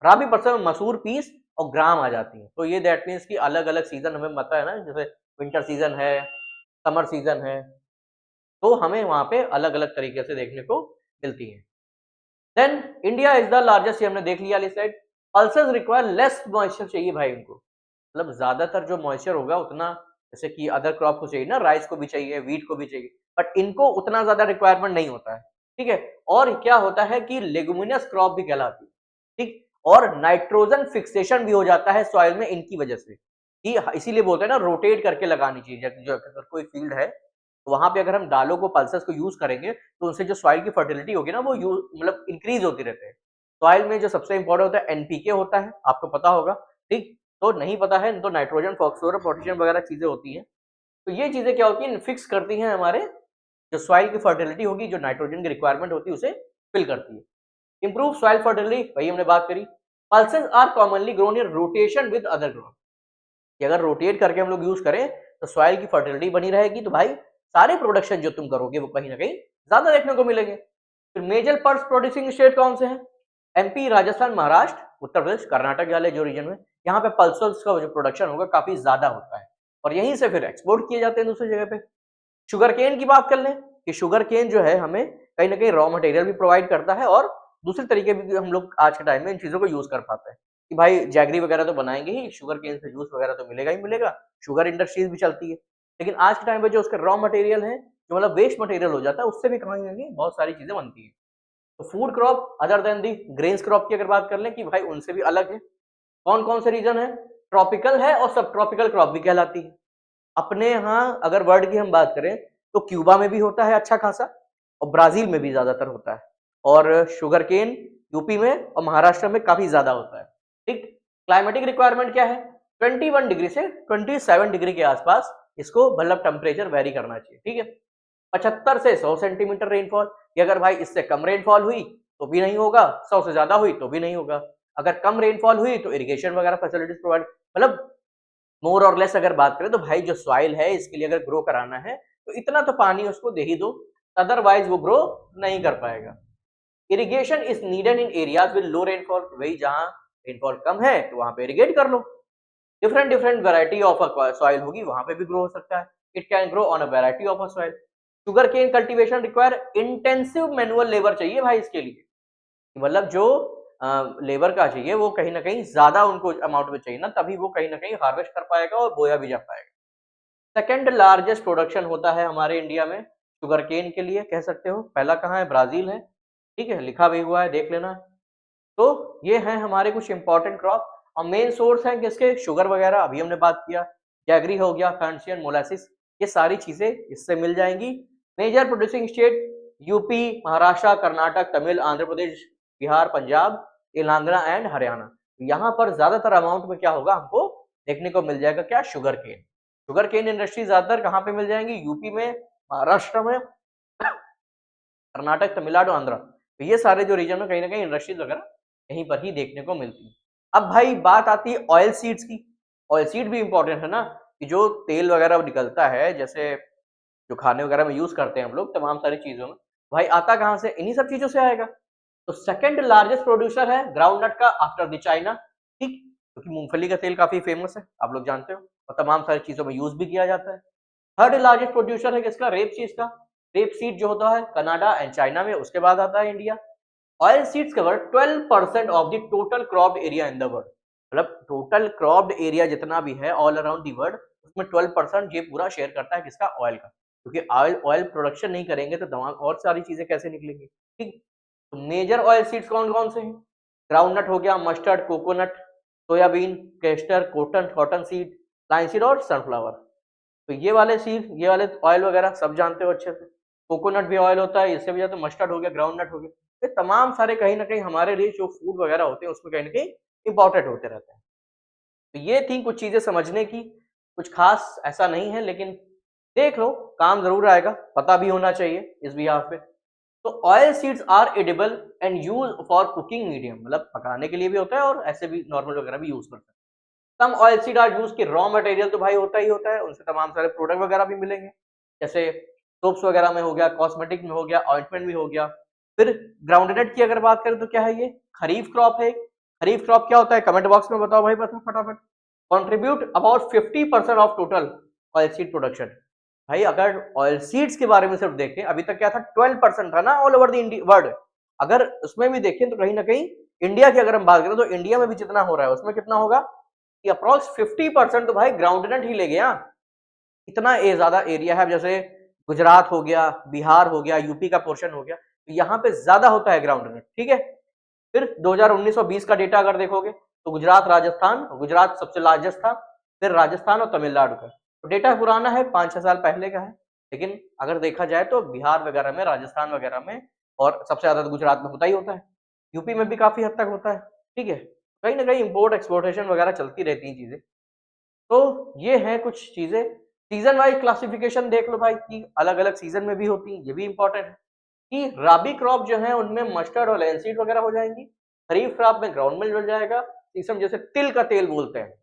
राबी पल्सेस में मसूर, पीस और ग्राम आ जाती है। तो ये दैट मीन्स कि अलग अलग सीजन हमें पता है ना, जैसे विंटर सीजन है, समर सीजन है, तो हमें वहां पे अलग अलग तरीके से देखने को मिलती है। Then India is the largest, हमने देख लिया वाली साइड। पल्सेस रिक्वायर लेस मॉइस्चर चाहिए भाई उनको, मतलब ज्यादातर जो मॉइस्चर होगा उतना, जैसे कि अदर क्रॉप को चाहिए ना, राइस को भी चाहिए, वीट को भी चाहिए, बट इनको उतना ज्यादा रिक्वायरमेंट नहीं होता है। ठीक है, और क्या होता है कि लेगुमिनस क्रॉप भी कहलाती है। ठीक, और नाइट्रोजन फिक्सेशन भी हो जाता है सॉइल में इनकी वजह से, कि इसीलिए बोलते हैं ना रोटेट करके लगानी चाहिए। जो अगर कोई फील्ड है तो वहां पे अगर हम दालों को, पल्सेस को यूज करेंगे तो उनसे जो सॉइल की फर्टिलिटी होगी ना, वो मतलब इंक्रीज होती रहती है। सॉइल में जो सबसे इंपॉर्टेंट होता है एनपीके होता है, आपको पता होगा। ठीक, तो नहीं पता है तो नाइट्रोजन, फॉस्फोरस, पोटेशियम वगैरह चीजें होती हैं। तो ये चीजें क्या होती हैं, फिक्स करती हैं हमारे जो सॉइल की फर्टिलिटी होगी, जो नाइट्रोजन की रिक्वायरमेंट होती है उसे फिल करती है। इंप्रूव सॉइल फर्टिलिटी, वही हमने बात करी। Pulses are commonly grown in rotation with other crop, कि अगर रोटेट करके हम लोग यूज करें तो सॉइल की फर्टिलिटी बनी रहेगी, तो भाई सारे प्रोडक्शन जो तुम करोगे वो कहीं ना कहीं ज्यादा देखने को मिलेंगे। फिर मेजर पल्स प्रोड्यूसिंग स्टेट कौन से हैं? एमपी, राजस्थान, महाराष्ट्र, उत्तर प्रदेश, कर्नाटक वाले जो रीजन में, यहाँ पे पल्सेस का जो प्रोडक्शन होगा काफी ज्यादा होता है, और यहीं से फिर एक्सपोर्ट किए जाते हैं दूसरी जगह पे। शुगर केन की बात कर लें कि शुगर केन जो है हमें कहीं ना कहीं रॉ मटेरियल भी प्रोवाइड करता है, और दूसरे तरीके भी हम लोग आज के टाइम में इन चीजों को यूज कर पाते हैं, कि भाई जैगरी वगैरह तो बनाएंगे ही, शुगर केन से जूस वगैरह तो मिलेगा ही मिलेगा, शुगर इंडस्ट्रीज भी चलती है। लेकिन आज के टाइम पे जो उसका रॉ मटेरियल है, जो मतलब वेस्ट मटेरियल हो जाता है, उससे भी कहीं ना कहीं बहुत सारी चीजें बनती है। तो फूड क्रॉप अदर देन दी ग्रेन्स क्रॉप की अगर बात कर लें कि भाई उनसे भी अलग है, कौन कौन से रीजन है? ट्रॉपिकल है और सब ट्रॉपिकल क्रॉप भी कहलाती है। अपने यहाँ अगर वर्ल्ड की हम बात करें तो क्यूबा में भी होता है अच्छा खासा, और ब्राजील में भी ज्यादातर होता है, और शुगर केन यूपी में और महाराष्ट्र में काफी ज्यादा होता है। ठीक, क्लाइमेटिक रिक्वायरमेंट क्या है? 21 डिग्री से 27 डिग्री के आसपास इसको मतलब टेम्परेचर वेरी करना चाहिए। ठीक है, 75 से 100 सेंटीमीटर रेनफॉल, कि अगर भाई इससे कम रेनफॉल हुई तो भी नहीं होगा, 100 से ज्यादा हुई तो भी नहीं होगा। अगर कम रेनफॉल हुई तो इरिगेशन वगैरह फैसिलिटीज प्रोवाइड, मतलब मोर और लेस अगर बात करें तो भाई जो सॉइल है इसके लिए अगर ग्रो कराना है तो इतना तो पानी उसको दे ही दो, अदरवाइज वो ग्रो नहीं कर पाएगा। Irrigation is needed in areas with low rainfall, वही जहां रेनफॉल कम है तो वहां पे इरिगेट कर लो। Different different variety of soil होगी, वहां पे भी ग्रो हो सकता है। It can grow on a variety of a soil. Sugar cane cultivation require intensive manual labour चाहिए भाई इसके लिए, मतलब जो लेबर का चाहिए वो कहीं ना कहीं ज्यादा उनको अमाउंट में चाहिए ना, तभी वो कहीं ना कहीं हार्वेस्ट कर पाएगा और बोया भी जा पाएगा। सेकंड लार्जेस्ट प्रोडक्शन होता है हमारे इंडिया में शुगर केन के लिए, कह सकते हो। पहला कहाँ है? ब्राजील है। ठीक है, लिखा भी हुआ है, देख लेना। तो ये हैं हमारे कुछ इंपॉर्टेंट क्रॉप, और मेन सोर्स है किसके? शुगर वगैरह अभी हमने बात किया, जैगरी हो गया, फैंसियन, मोलासिस, ये सारी चीजें इससे मिल जाएंगी। Major producing state UP, Maharashtra, Karnataka, Tamil, Andhra Pradesh, Bihar, Punjab, Telangana and Haryana. यहाँ पर ज्यादातर अमाउंट में क्या होगा हमको देखने को मिल जाएगा? क्या? Sugar cane. Sugar cane industry ज्यादातर कहाँ पे मिल जाएंगी? यूपी में, महाराष्ट्र में, कर्नाटक, तमिलनाडु, आंध्र। तो ये सारे जो रीजन में कहीं ना कहीं इंडस्ट्रीज वगैरह यहीं पर ही देखने को मिलती है। अब भाई बात आती है ऑयल सीड्स की। ऑयल सीड भी इंपॉर्टेंट है ना, कि जो तेल वगैरह निकलता है, जैसे जो खाने वगैरह में यूज करते हैं हम लोग तमाम सारी चीजों में, भाई आता कहाँ से? इन्हीं सब चीजों से आएगा। तो सेकंड लार्जेस्ट प्रोड्यूसर है ग्राउंड नट का आफ्टर द चाइना। ठीक, क्योंकि मूंगफली का तेल काफी फेमस है, आप लोग जानते हो, और तमाम सारी चीजों में यूज भी किया जाता है। थर्ड लार्जेस्ट प्रोड्यूसर है किसका? रेप सीड्स का। रेप सीड जो होता है कनाडा एंड चाइना में, उसके बाद आता है India. Oil seeds cover 12% of the total cropped area in the world. मतलब टोटल क्रॉप्ड एरिया जितना भी है ऑल अराउंड दी वर्ल्ड, उसमें 12% ये पूरा शेयर करता है किसका? ऑयल का। क्योंकि ऑयल ऑयल प्रोडक्शन नहीं करेंगे तो तमाम और सारी चीजें कैसे निकलेंगी? ठीक। तो मेजर ऑयल सीड्स कौन कौन से हैं? ग्राउंडनट हो गया, mustard, coconut, soybean, castor, cotton, cotton seed, line seed और सनफ्लावर। तो ये वाले सीड, ये वाले ऑयल वगैरह सब जानते हो अच्छे से। कोकोनट भी ऑयल होता है, इससे भी ज्यादा मस्टर्ड हो गया, ग्राउंडनट हो गया। ये तमाम सारे कहीं ना कहीं हमारे लिए जो फूड वगैरह होते हैं उसमें कहीं ना कहीं इंपॉर्टेंट होते रहते हैं। तो ये थी कुछ चीजें समझने की, कुछ खास ऐसा नहीं है, लेकिन देख लो, काम जरूर आएगा, पता भी होना चाहिए इस बिहाफ पे। तो oil seeds are edible and use for cooking medium, मतलब पकाने के लिए भी होता है और ऐसे भी नॉर्मल वगैरह भी यूज करते हैं। Some oil seed are use के रॉ मटेरियल तो भाई होता ही होता है, उनसे तमाम सारे प्रोडक्ट वगैरह भी मिलेंगे, जैसे सोप्स वगैरह में हो गया, कॉस्मेटिक में हो गया, ऑइंटमेंट भी हो गया। फिर ग्राउंडनट की अगर बात करें तो क्या है? ये खरीफ क्रॉप है। खरीफ क्रॉप क्या होता है? कमेंट बॉक्स में बताओ भाई, बता फटाफट। Contribute about 50% of total oil seed production. भाई अगर ऑयल सीड्स के बारे में सिर्फ देखें, अभी तक क्या था? 12% था ना ऑल ओवर द वर्ल्ड। अगर उसमें भी देखें तो कहीं ना कहीं इंडिया की अगर हम बात करें तो इंडिया में भी जितना हो रहा है उसमें कितना होगा कि अप्रोक्स 50% तो भाई ग्राउंडनट ही ले गया। इतना ज्यादा एरिया है, जैसे गुजरात हो गया, बिहार हो गया, यूपी का पोर्शन हो गया, तो यहाँ पे ज्यादा होता है ग्राउंडनट। ठीक है। फिर 2019 और 20 का डेटा अगर देखोगे तो गुजरात, राजस्थान, गुजरात सबसे लार्जेस्ट था, फिर राजस्थान और तमिलनाडु का। तो डेटा पुराना है, 5-6 साल पहले का है, लेकिन अगर देखा जाए तो बिहार वगैरह में, राजस्थान वगैरह में, और सबसे ज्यादा तो गुजरात में होता ही होता है, यूपी में भी काफी हद तक होता है। ठीक है। कहीं ना कहीं इम्पोर्ट एक्सपोर्टेशन वगैरह चलती रहती हैं चीजें। तो ये है कुछ चीजें। सीजन वाइज क्लासिफिकेशन देख लो भाई कि अलग अलग सीजन में भी होती है, ये भी इंपॉर्टेंट है कि राबी क्रॉप जो है उनमें मस्टर्ड और लैंसीड वगैरह हो जाएंगी, खरीफ क्रॉप में ग्राउंड मिल हो जाएगा, सीसम जैसे तिल का तेल बोलते हैं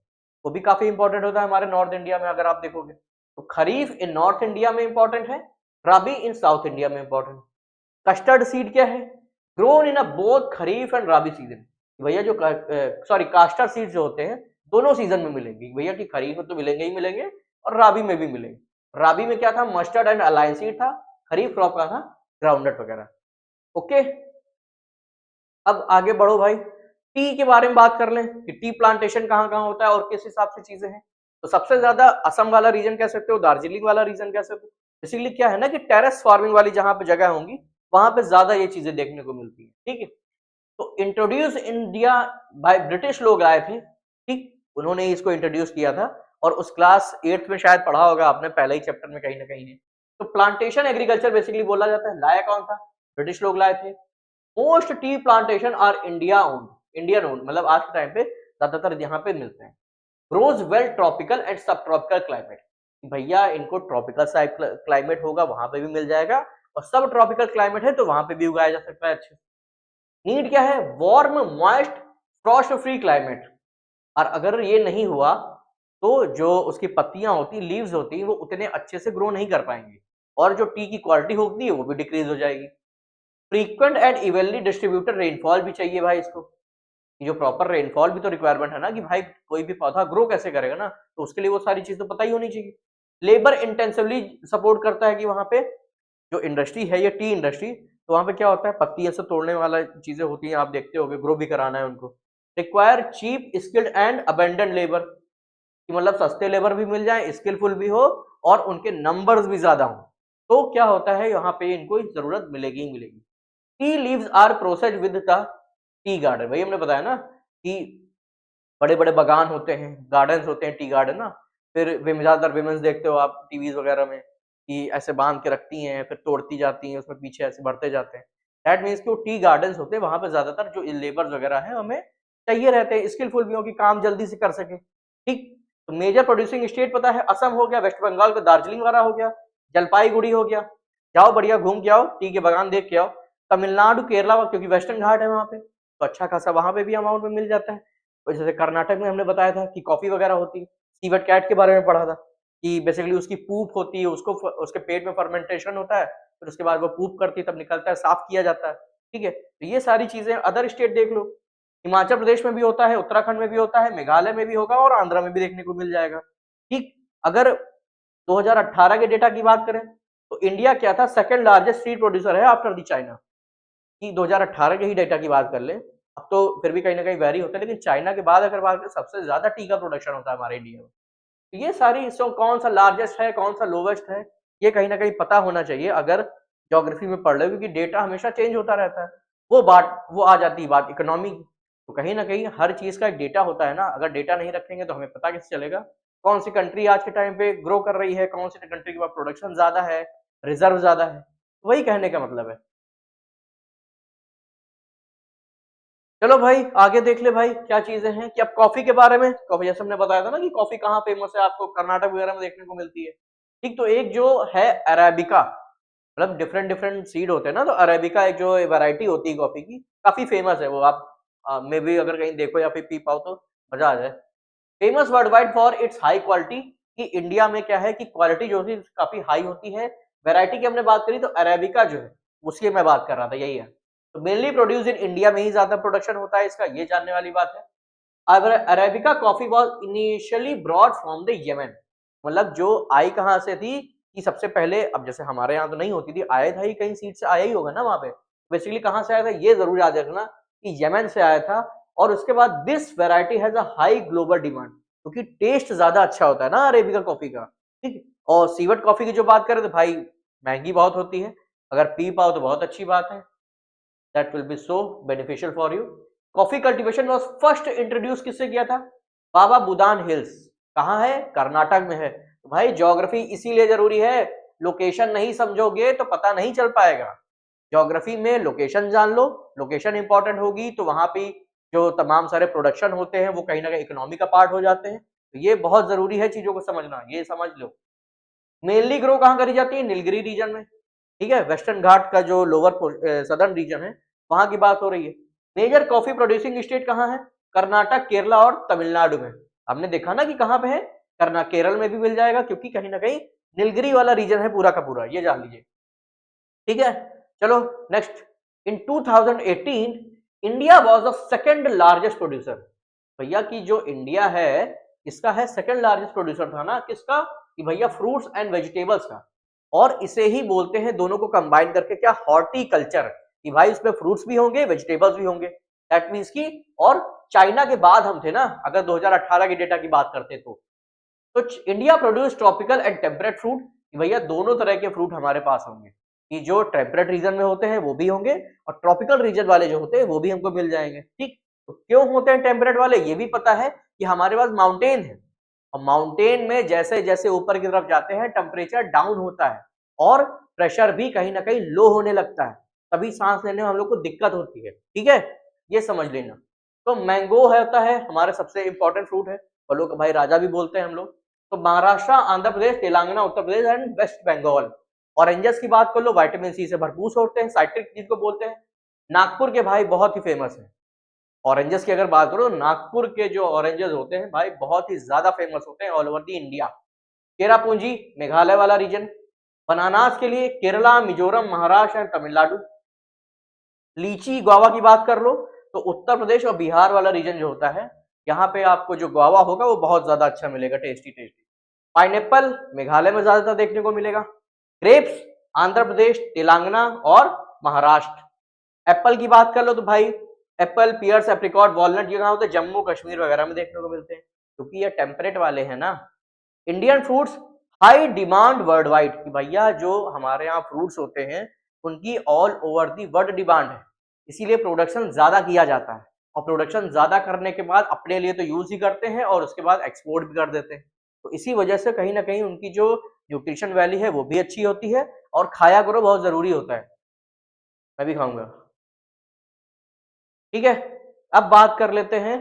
वो भी काफी इंपॉर्टेंट होता है हमारे नॉर्थ इंडिया में अगर आप देखोगे तो। खरीफ इन नॉर्थ इंडिया में इंपॉर्टेंट है, राबी इन साउथ इंडिया में इंपॉर्टेंट। कस्टर्ड सीड क्या है? Grown in a both kharif and rabi season. भैया जो सॉरी कास्टर सीड जो होते हैं दोनों सीजन में मिलेंगे भैया, कि खरीफ में तो मिलेंगे ही मिलेंगे और राबी में भी मिलेंगे। राबी में क्या था? मस्टर्ड एंड अलायंस सीड था, खरीफ क्रॉप का था ग्राउंडनट वगैरह। ओके, अब आगे बढ़ो भाई, टी के बारे में बात कर लें कि टी प्लांटेशन कहाँ कहाँ होता है और किस हिसाब से चीजें हैं। तो सबसे ज्यादा असम वाला रीजन कह सकते हो, दार्जिलिंग वाला रीजन कह सकते हो। बेसिकली क्या है ना कि टेरेस फार्मिंग वाली जहां पे जगह होंगी वहां पे ज्यादा ये चीजें देखने को मिलती है। ठीक है। तो इंट्रोड्यूस इंडिया बाय ब्रिटिश लोग आए थे, ठीक, उन्होंने इसको इंट्रोड्यूस किया था, और उस क्लास 8th में शायद पढ़ा होगा आपने पहले ही चैप्टर में कहीं ना कहीं है। तो प्लांटेशन एग्रीकल्चर बेसिकली बोला जाता है। लाया कौन था? ब्रिटिश लोग लाए थे। Most tea plantation R India owned, Indian owned, मतलब आज के टाइम पे ज्यादातर यहाँ पे मिलते हैं। ग्रोज वेल ट्रॉपिकल एंड सब ट्रॉपिकल क्लाइमेट, भैया इनको ट्रॉपिकल क्लाइमेट होगा वहां पे भी मिल जाएगा, और सब ट्रॉपिकल क्लाइमेट है तो वहां पे भी उगाया जा सकता है अच्छे। नीड क्या है? Warm, moist, Frost free climate. और अगर ये नहीं हुआ तो जो उसकी पत्तियां होती, लीव्स होती, वो उतने अच्छे से ग्रो नहीं कर पाएंगे, और जो टी की क्वालिटी होती है वो भी डिक्रीज हो जाएगी। Frequent and evenly distributed rainfall भी चाहिए भाई इसको, जो प्रॉपर रेनफॉल भी तो रिक्वायरमेंट है ना, कि भाई कोई भी पौधा ग्रो कैसे करेगा ना, तो उसके लिए वो सारी चीज तो पता ही होनी चाहिए। लेबर इंटेंसिवली सपोर्ट करता है कि वहां पे जो इंडस्ट्री है, ये टी इंडस्ट्री, तो वहां पे क्या होता है, पत्तियां से तोड़ने वाला चीजें होती हैं, आप देखते होगे, ग्रो भी कराना है उनको। Require cheap skilled and abundant labour, कि मतलब सस्ते लेबर भी मिल जाए, स्किलफुल भी हो, और उनके नंबर्स भी ज्यादा हो, तो क्या होता है यहाँ पे इनको जरूरत मिलेगी ही मिलेगी। Tea leaves are processed with the tea garden, वही हमने बताया ना कि बड़े बड़े बागान होते हैं, गार्डन होते हैं, टी गार्डन ना। फिर ज्यादातर विमेंस देखते हो आप टीवीज वगैरह में कि ऐसे बांध के रखती हैं, फिर तोड़ती जाती हैं, उसमें पीछे ऐसे बढ़ते जाते हैं। दैट मीन्स कि वो टी गार्डन होते हैं, वहां पे ज्यादातर जो लेबर्स वगैरह हैं हमें चाहिए रहते हैं, स्किलफुल भी हो कि काम जल्दी से कर सके। ठीक। तो मेजर प्रोड्यूसिंग स्टेट पता है, असम हो गया, वेस्ट बंगाल का दार्जिलिंग वाला हो गया, जलपाईगुड़ी हो गया, जाओ बढ़िया घूम के आओ, टी के बागान देख के आओ। तमिलनाडु, केरला, क्योंकि वेस्टर्न घाट है वहां पे, तो अच्छा खासा वहां पे भी अमाउंट में मिल जाता है। और जैसे कर्नाटक में हमने बताया था कि कॉफी वगैरह होती है, सीवेट कैट के बारे में पढ़ा था कि बेसिकली उसकी पूप होती है, उसको उसके पेट में फर्मेंटेशन होता है, फिर उसके बाद वो पूप करती है, तब निकलता है, साफ किया जाता है। ठीक है। तो ये सारी चीजें, अदर स्टेट देख लो, हिमाचल प्रदेश में भी होता है, उत्तराखंड में भी होता है, मेघालय में भी होगा और आंध्रा में भी देखने को मिल जाएगा। ठीक, अगर 2018 के डेटा की बात करें तो इंडिया क्या था, सेकंड लार्जेस्ट सीड प्रोड्यूसर है आफ्टर द चाइना। कि 2018 के ही डेटा की बात कर ले, अब तो फिर भी कहीं ना कहीं वेरी होता है, लेकिन चाइना के बाद अगर बात करें सबसे ज्यादा टी का प्रोडक्शन होता है हमारे इंडिया में। तो ये सारी इसमें कौन सा लार्जेस्ट है, कौन सा लोवेस्ट है, ये कहीं ना कहीं पता होना चाहिए अगर ज्योग्राफी में पढ़ रहे हो, क्योंकि डेटा हमेशा चेंज होता रहता है। वो आ जाती है बात इकोनॉमी की। तो कहीं ना कहीं हर चीज का एक डेटा होता है ना, अगर डेटा नहीं रखेंगे तो हमें पता कैसे चलेगा कौन सी कंट्री आज के टाइम पे ग्रो कर रही है, कौन सी कंट्री के पास प्रोडक्शन ज्यादा है, रिजर्व ज्यादा है। वही कहने का मतलब है। चलो भाई आगे देख ले भाई क्या चीजें हैं। कि अब कॉफी के बारे में, कॉफी जैसे हमने बताया था ना कि कॉफी कहाँ फेमस है, आपको कर्नाटक वगैरह में देखने को मिलती है। ठीक, तो एक जो है अरेबिका, मतलब डिफरेंट डिफरेंट सीड होते हैं ना, तो अरेबिका एक जो वैरायटी होती है कॉफी की, काफी फेमस है वो। आप मे भी अगर कहीं देखो या फिर पी पाओ तो मजा आ जाए। Famous world wide for its high quality. कि इंडिया में क्या है कि क्वालिटी जो होती है काफी हाई होती है। वैरायटी की हमने बात करी तो अरेबिका जो है उसकी मैं बात कर रहा था, यही है। तो मेनली प्रोड्यूस इन इंडिया में ही ज्यादा प्रोडक्शन होता है इसका, ये जानने वाली बात है। Arabica coffee was initially broad from the Yemen. मतलब जो आई कहाँ से थी कि सबसे पहले, अब जैसे हमारे यहाँ तो नहीं होती थी, आया था ही कहीं सीट से, आया ही होगा ना वहां पे। बेसिकली कहाँ से आया था ये जरूर याद रखना कि यमन से आया था। और उसके बाद this variety has a high global demand, क्योंकि टेस्ट ज्यादा अच्छा होता है ना अरेबिका कॉफी का। ठीक, और सीवट कॉफी की जो बात करें तो भाई महंगी बहुत होती है, अगर पी पाओ तो बहुत अच्छी बात है। That will be so beneficial for you. Coffee cultivation was first introduce किससे किया था? बाबा बुदान हिल्स। कहाँ है? कर्नाटक में है। तो भाई ज्योग्राफी इसीलिए जरूरी है, लोकेशन नहीं समझोगे तो पता नहीं चल पाएगा। ज्योग्राफी में लोकेशन जान लो, लोकेशन इंपॉर्टेंट होगी तो वहां पे जो तमाम सारे प्रोडक्शन होते हैं वो कहीं ना कहीं इकोनॉमी का पार्ट हो जाते हैं। तो ये बहुत जरूरी है चीजों को समझना, ये समझ लो। मेनली ग्रो कहाँ करी जाती है? नीलगिरी रीजन में। ठीक है, वेस्टर्न घाट का जो लोअर सदर्न रीजन है वहां की बात हो रही है। मेजर कॉफी प्रोड्यूसिंग स्टेट कहाँ है? कर्नाटक, केरला और तमिलनाडु में। हमने देखा ना कि कहाँ पे है, केरल में भी मिल जाएगा, क्योंकि कहीं ना कहीं नीलगिरी वाला रीजन है पूरा का पूरा, ये जान लीजिए। ठीक है, चलो next. In 2018 India was the second largest producer. भैया की जो इंडिया है इसका है सेकंड लार्जेस्ट प्रोड्यूसर था ना, किसका? कि भैया फ्रूट्स एंड वेजिटेबल्स का। और इसे ही बोलते हैं दोनों को कंबाइन करके क्या? हॉर्टिकल्चर। कि भाई उसमें फ्रूट्स भी होंगे, वेजिटेबल्स भी होंगे। दैट मीन्स की, और चाइना के बाद हम थे ना, अगर 2018 की डेटा की बात करते तो India produce tropical and temperate fruit. भैया दोनों तरह के फ्रूट हमारे पास होंगे, कि जो टेम्परेट रीजन में होते हैं वो भी होंगे, और ट्रॉपिकल रीजन वाले जो होते हैं वो भी हमको मिल जाएंगे। ठीक, तो क्यों होते हैं टेम्परेट वाले, ये भी पता है कि हमारे पास माउंटेन है, और माउंटेन में जैसे जैसे ऊपर की तरफ जाते हैं टेम्परेचर डाउन होता है, और प्रेशर भी कहीं ना कहीं लो होने लगता है, तभी सांस लेने में हम लोग को दिक्कत होती है। ठीक है, ये समझ लेना। तो मैंगो होता है हमारे सबसे इंपॉर्टेंट फ्रूट है, फलों का भाई राजा भी बोलते हैं हम लोग। तो Maharashtra, Andhra Pradesh, Telangana, Uttar Pradesh and waste Bengal. Oranges की बात कर लो, विटामिन सी से भरपूर होते हैं, साइट्रिक जिसको बोलते हैं। नागपुर के भाई बहुत ही फेमस है। ऑरेंजेस की अगर बात करो, नागपुर के जो ऑरेंजेस होते हैं भाई बहुत ही ज्यादा फेमस होते हैं all over the India. Cherrapunji Meghalaya वाला रीजन। बनानास के लिए केरला, मिजोरम, महाराष्ट्र एंड तमिलनाडु। लीची गुआवा की बात कर लो तो उत्तर प्रदेश और बिहार वाला रीजन जो होता है, यहाँ पे आपको जो गुआवा होगा वो बहुत ज्यादा अच्छा मिलेगा, टेस्टी टेस्टी। पाइनएप्पल मेघालय में ज्यादातर देखने को मिलेगा। ग्रेप्स आंध्र प्रदेश, तेलंगाना और महाराष्ट्र। एप्पल की बात कर लो तो भाई एप्पल, पियर्स, एप्रिकॉट, वॉलनट ये कहाँ होते हैं? जम्मू कश्मीर वगैरह में देखने को मिलते हैं, क्योंकि ये टेम्परेट वाले हैं ना। Indian fruits high demand world wide. कि भैया जो हमारे यहाँ फ्रूट्स होते हैं उनकी all over the world demand है, इसीलिए प्रोडक्शन ज्यादा किया जाता है, और प्रोडक्शन ज्यादा करने के बाद अपने लिए तो यूज ही करते हैं और उसके बाद एक्सपोर्ट भी कर देते हैं। तो इसी वजह से कहीं ना कहीं उनकी जो न्यूट्रिशन वैल्यू है वो भी अच्छी होती है, और खाया करो बहुत जरूरी होता है, मैं भी खाऊंगा। ठीक है, अब बात कर लेते हैं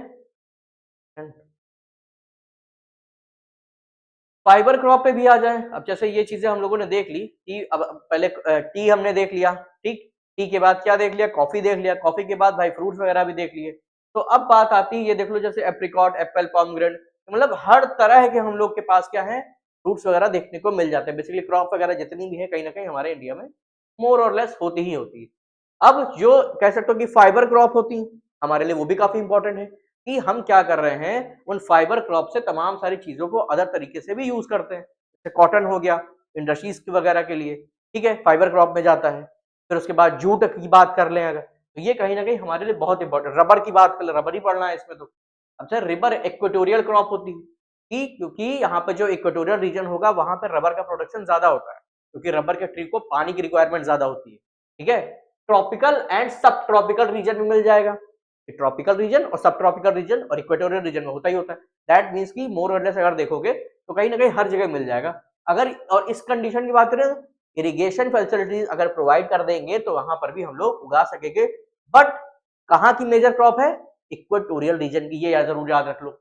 फाइबर क्रॉप पे भी आ जाए। अब जैसे ये चीजें हम लोगों ने देख ली कि अब पहले टी हमने देख लिया। ठीक, टी के बाद क्या देख लिया? कॉफी देख लिया। कॉफी के बाद भाई फ्रूट्स वगैरह भी देख लिए। तो अब बात आती है, ये देख लो जैसे एप्रिकॉट, एप्पल, पॉमग्रेनेट, मतलब हर तरह के हम लोग के पास क्या है, फ्रूट्स वगैरह देखने को मिल जाते हैं। बेसिकली क्रॉप वगैरह जितनी भी है कहीं ना कहीं हमारे इंडिया में मोर और लेस होती ही होती है। अब जो कह सकते हो कि फाइबर क्रॉप होती है, हमारे लिए वो भी काफी इंपॉर्टेंट है कि हम क्या कर रहे हैं, उन फाइबर क्रॉप से तमाम सारी चीजों को अदर तरीके से भी यूज करते हैं। जैसे कॉटन हो गया इंडस्ट्रीज वगैरह के लिए, ठीक है, फाइबर क्रॉप में जाता है। फिर उसके बाद जूट की बात कर लें अगर, तो ये कहीं ना कहीं हमारे लिए बहुत इंपॉर्टेंट। रबर की बात कर ले, रबर ही पढ़ना है इसमें तो। अब सर रिबर इक्वेटोरियल क्रॉप होती है क्योंकि यहाँ पे जो इक्वेटोरियल रीजन होगा वहां पे रबर का प्रोडक्शन ज्यादा होता है, क्योंकि रबर के ट्री को पानी की रिक्वायरमेंट ज्यादा होती है, ठीक है। ट्रॉपिकल एंड सब ट्रॉपिकल रीजन में मिल जाएगा। ट्रॉपिकल रीजन और सब ट्रॉपिकल रीजन और इक्वेटोरियल रीजन में होता ही होता है। दैट मीन्स की मोर और लेस अगर देखोगे तो कहीं ना कहीं हर जगह मिल जाएगा। अगर और इस कंडीशन की बात करें, इरिगेशन फैसिलिटीज अगर प्रोवाइड कर देंगे तो वहां पर भी हम लोग उगा सकेंगे। बट कहाँ की मेजर क्रॉप है, इक्वेटोरियल रीजन की, ये जरूर याद रख लो।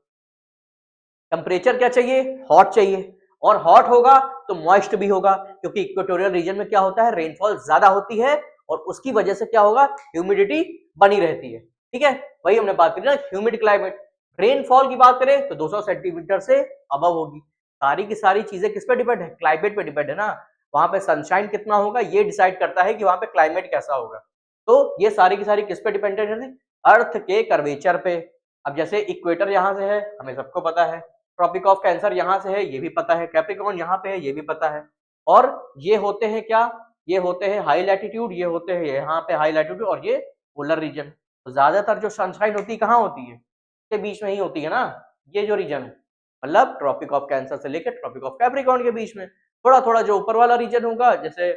टेम्परेचर क्या चाहिए, हॉट चाहिए, और हॉट होगा तो मॉइस्ट भी होगा, क्योंकि इक्वेटोरियल रीजन में क्या होता है, रेनफॉल ज्यादा होती है और उसकी वजह से क्या होगा, ह्यूमिडिटी बनी रहती है, ठीक है। वही हमने बात करी ना, ह्यूमिड क्लाइमेट। रेनफॉल की बात करें तो 200 सेंटीमीटर से अबव होगी। सारी की सारी चीजें किस पे डिपेंड है, क्लाइमेट पे डिपेंड है ना। वहां पे सनशाइन कितना होगा ये डिसाइड करता है कि वहां पे क्लाइमेट कैसा होगा। तो ये सारी की सारी किस पे डिपेंडेंट है, अर्थ के कर्वेचर पे। अब जैसे इक्वेटर यहाँ से है, हमें सबको पता है, ट्रॉपिक ऑफ कैंसर यहाँ से है, ये भी पता है, कैप्रिकॉर्न यहाँ पे है, ये भी पता है। और ये होते हैं क्या, ये होते हैं हाई लैटिट्यूड, ये होते हैं यहाँ पे हाई लैटिट्यूड, और ये पोलर रीजन। तो ज्यादातर जो सनशाइन होती है कहाँ होती है, के बीच में ही होती है ना, ये जो रीजन है, मतलब ट्रॉपिक ऑफ कैंसर से लेकर ट्रॉपिक ऑफ कैप्रिकॉर्न के बीच में। थोड़ा थोड़ा जो ऊपर वाला रीजन होगा, जैसे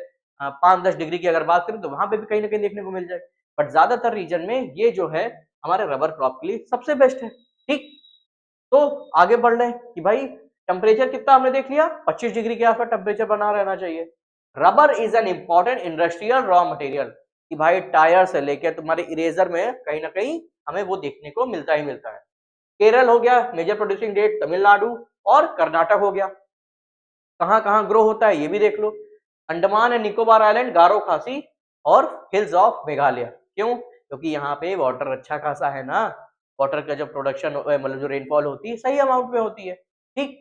5-10 डिग्री की अगर बात करें तो वहां पे भी कहीं ना कहीं देखने को मिल जाए। बट ज्यादातर रीजन में ये जो है हमारे रबर क्रॉप के लिए सबसे बेस्ट है, ठीक। तो आगे बढ़ रहे हैं कि भाई टेम्परेचर कितना हमने देख लिया, 25 डिग्री के आसपास टेम्परेचर बना रहना चाहिए। Rubber is an important industrial raw material, कि भाई टायर से लेकर तुम्हारे इरेजर में कहीं ना कहीं हमें वो देखने को मिलता ही मिलता है। केरल हो गया मेजर प्रोड्यूसिंग स्टेट, तमिलनाडु और कर्नाटक हो गया। कहाँ कहाँ ग्रो होता है ये भी देख लो, अंडमान एंड निकोबार आइलैंड, गारो खासी और हिल्स ऑफ मेघालय। क्यों, क्योंकि यहाँ पे वाटर अच्छा खासा है ना, वाटर का जो प्रोडक्शन मतलब जो रेनफॉल होती है सही अमाउंट में होती है, ठीक।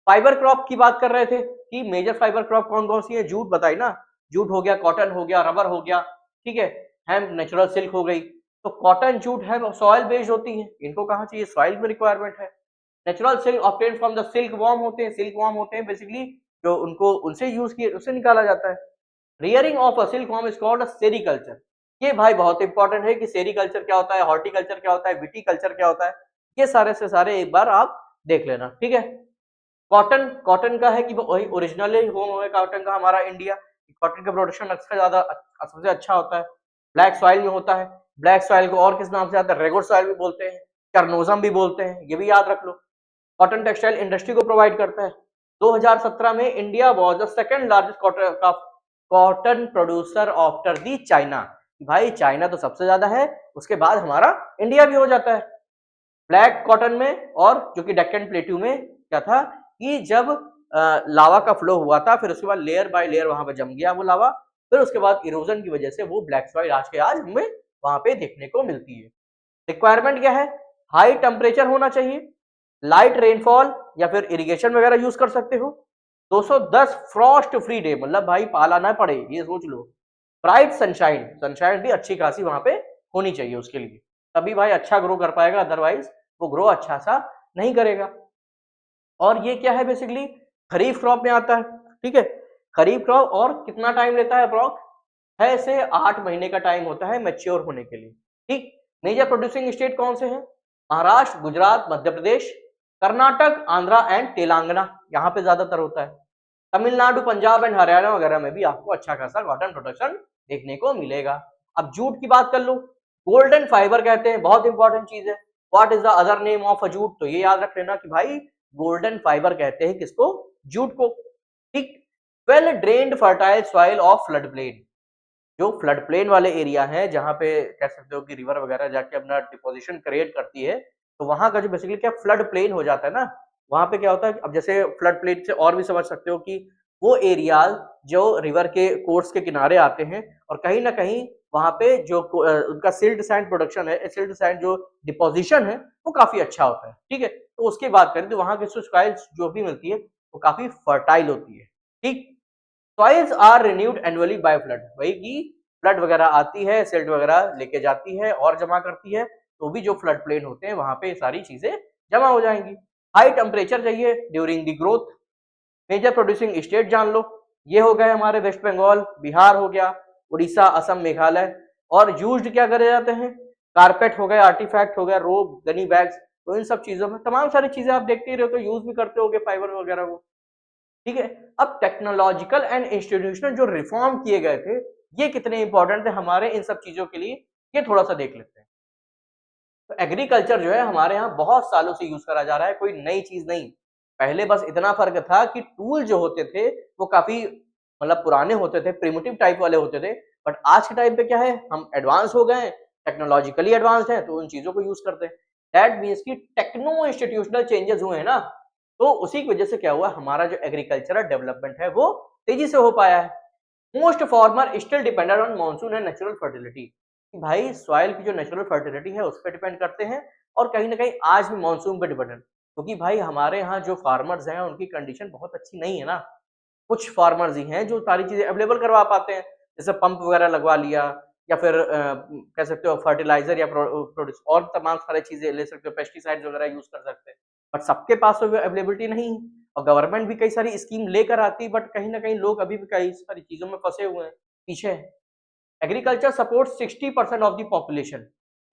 फाइबर क्रॉप की बात कर रहे थे कि मेजर फाइबर क्रॉप कौन कौन सी है, जूट बताई ना, जूट हो गया, कॉटन हो गया, रबर हो गया, ठीक है, हेम्प नेचुरल सिल्क हो गई। तो कॉटन जूट है सॉइल बेस्ड होती है, इनको कहाँ चाहिए, सॉइल में रिक्वायरमेंट है। Natural silk obtain from the silk worm होते हैं, सिल्क वॉर्म होते हैं बेसिकली, जो उनको उनसे यूज किए उससे निकाला जाता है। Rearing of a silk worm is called a sericulture. ये भाई बहुत इंपॉर्टेंट है कि सेरीकल्चर क्या होता है, हॉर्टिकल्चर क्या होता है, विटीकल्चर क्या होता है, ये सारे से सारे एक बार आप देख लेना, ठीक है। कॉटन, कॉटन का है कि वही ओरिजिनली होम है कॉटन का हमारा इंडिया, कॉटन का प्रोडक्शन अच्छा ज्यादा सबसे अच्छा होता है, ब्लैक सॉइल में होता है। ब्लैक सॉइल को और किस नाम से आता है, रेगुलर सॉइल भी बोलते हैं, कर्नोजम भी बोलते हैं, ये भी याद रख लो। कॉटन टेक्सटाइल इंडस्ट्री को प्रोवाइड करता है। 2017 में India was the second largest cotton producer after the China. भाई चाइना तो सबसे ज्यादा है, उसके बाद हमारा इंडिया भी हो जाता है ब्लैक कॉटन में। और जो कि डेक्कन प्लेट्यू में क्या था कि जब लावा का फ्लो हुआ था, फिर उसके बाद लेयर बाय लेयर वहां पर जम गया वो लावा, फिर उसके बाद इरोजन की वजह से वो ब्लैक सॉइल आज के आज हमें वहां पे देखने को मिलती है। रिक्वायरमेंट क्या है, हाई टेम्परेचर होना चाहिए, लाइट रेनफॉल या फिर इरिगेशन वगैरह यूज कर सकते हो, 210 फ्रॉस्ट फ्री डे, मतलब भाई पाला ना पड़े ये सोच लो। ब्राइट सनशाइन, सनशाइन भी अच्छी खासी वहां पे होनी चाहिए उसके लिए, तभी भाई अच्छा ग्रो कर पाएगा, अदरवाइज वो ग्रो अच्छा सा नहीं करेगा। और ये क्या है बेसिकली, खरीफ क्रॉप में आता है, ठीक है। खरीफ क्रॉप और कितना टाइम लेता है अप्रॉक्स, 6 से 8 महीने का टाइम होता है मैच्योर होने के लिए, ठीक। मेजर प्रोड्यूसिंग स्टेट कौन से हैं, महाराष्ट्र, गुजरात, मध्य प्रदेश, कर्नाटक, आंध्रा एंड तेलंगाना, यहाँ पे ज्यादातर होता है। तमिलनाडु, पंजाब एंड हरियाणा वगैरह में भी आपको अच्छा खासा कॉटन प्रोडक्शन देखने को मिलेगा। अब जूट की बात कर लो, गोल्डन फाइबर कहते हैं, बहुत इंपॉर्टेंट चीज है। What is the other name of a jute, तो ये याद रख लेना कि भाई गोल्डन फाइबर कहते हैं किसको, जूट को, ठीक। Well drained fertile soil of flood plain, जो फ्लड प्लेन वाले एरिया है जहां पे कह सकते हो कि रिवर वगैरह जाके अपना डिपोजिशन क्रिएट करती है, तो वहां का जो बेसिकली क्या फ्लड प्लेन हो जाता है ना, वहां पे क्या होता है, अब जैसे फ्लड प्लेन से और भी समझ सकते हो कि वो एरिया जो रिवर के कोर्स के किनारे आते हैं, और कहीं ना कहीं वहां पे जो उनका सिल्ट सैंड प्रोडक्शन है, सिल्ट सैंड जो डिपोजिशन है वो काफी अच्छा होता है, ठीक है। तो उसकी बात करें तो वहां की सॉइल जो भी मिलती है वो काफी फर्टाइल होती है, ठीक। Soils are renewed annually by flood, वही की फ्लड वगैरह आती है, सिल्ट वगैरह लेके जाती है और जमा करती है, तो भी जो फ्लड प्लेन होते हैं वहां पे सारी चीजें जमा हो जाएंगी। हाई टेम्परेचर चाहिए during the growth. Major producing state जान लो, ये हो गए हमारे वेस्ट बंगाल, बिहार हो गया, उड़ीसा, असम, मेघालय। और यूज्ड क्या करे जाते हैं, कारपेट हो गए, आर्टिफैक्ट हो गया, रोब, गनी बैग्स। तो इन सब चीजों में तमाम सारी चीजें आप देखते ही रहो तो यूज भी करते होगे फाइबर वगैरह को। ठीक है, अब टेक्नोलॉजिकल एंड इंस्टीट्यूशनल जो रिफॉर्म किए गए थे ये कितने इंपॉर्टेंट थे हमारे इन सब चीजों के लिए, ये थोड़ा सा देख लेते हैं। तो एग्रीकल्चर जो है हमारे यहाँ बहुत सालों से यूज करा जा रहा है, कोई नई चीज नहीं। पहले बस इतना फर्क था कि टूल जो होते थे वो काफी मतलब पुराने होते थे, प्रिमिटिव टाइप वाले होते थे। बट आज के टाइम पे क्या है, हम एडवांस हो गए, टेक्नोलॉजिकली एडवांस हैं, तो उन चीजों को यूज करते हैं। दैट मीन्स की टेक्नो इंस्टीट्यूशनल चेंजेस हुए हैं ना, तो उसी की वजह से क्या हुआ, हमारा जो एग्रीकल्चरल डेवलपमेंट है वो तेजी से हो पाया है। Most farmer still dependent on monsoon and natural fertility. भाई सॉइल की जो नेचुरल फर्टिलिटी है उस पर डिपेंड करते हैं, और कहीं ना कहीं आज भी मानसून पे डिपेंडेंट। क्योंकि भाई हमारे यहाँ जो फार्मर्स हैं उनकी कंडीशन बहुत अच्छी नहीं है ना। कुछ फार्मर्स ही हैं जो सारी चीजें अवेलेबल करवा पाते हैं, जैसे पंप वगैरह लगवा लिया, या फिर कह सकते हो फर्टिलाइजर या प्रोड्यूस और तमाम सारी चीजें ले सकते हो, पेस्टिसाइड्स वगैरह यूज कर सकते हैं। बट सबके पास तो अवेलेबिलिटी नहीं है, और गवर्नमेंट भी कई सारी स्कीम लेकर आती है, बट कहीं ना कहीं लोग अभी भी कई सारी चीजों में फंसे हुए हैं, पीछे है। Agriculture support 60% of the population.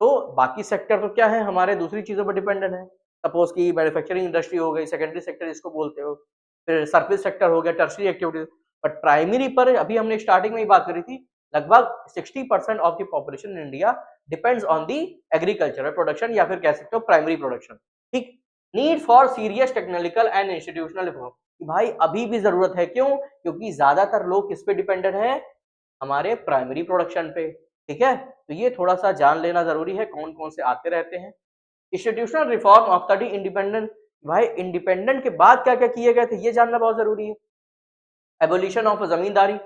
तो बाकी सेक्टर तो क्या है, हमारे दूसरी चीजों पर डिपेंडेंट है। सपोज की मैन्युफैक्चरिंग इंडस्ट्री हो गई, सेकेंडरी सेक्टर इसको बोलते हो, फिर सर्विस सेक्टर हो गया, टर्शरी एक्टिविटीज। बट प्राइमरी पर अभी हमने स्टार्टिंग में ही बात करी थी, लगभग 60% of the population in India depends on the agricultural production, या फिर कह सकते हो प्राइमरी प्रोडक्शन। ठीक, need for serious technical and institutional reform. भाई अभी भी जरूरत है, क्यों, क्योंकि ज्यादातर लोग किस पे डिपेंडेंट है, हमारे प्राइमरी प्रोडक्शन पे। ठीक है, तो ये थोड़ा सा जान लेना जरूरी है, कौन कौन से आते रहते हैं। Institutional reform after the independent. भाई इंडिपेंडेंट के बाद क्या क्या किए गए थे ये जानना बहुत जरूरी है। Abolition of zamindari,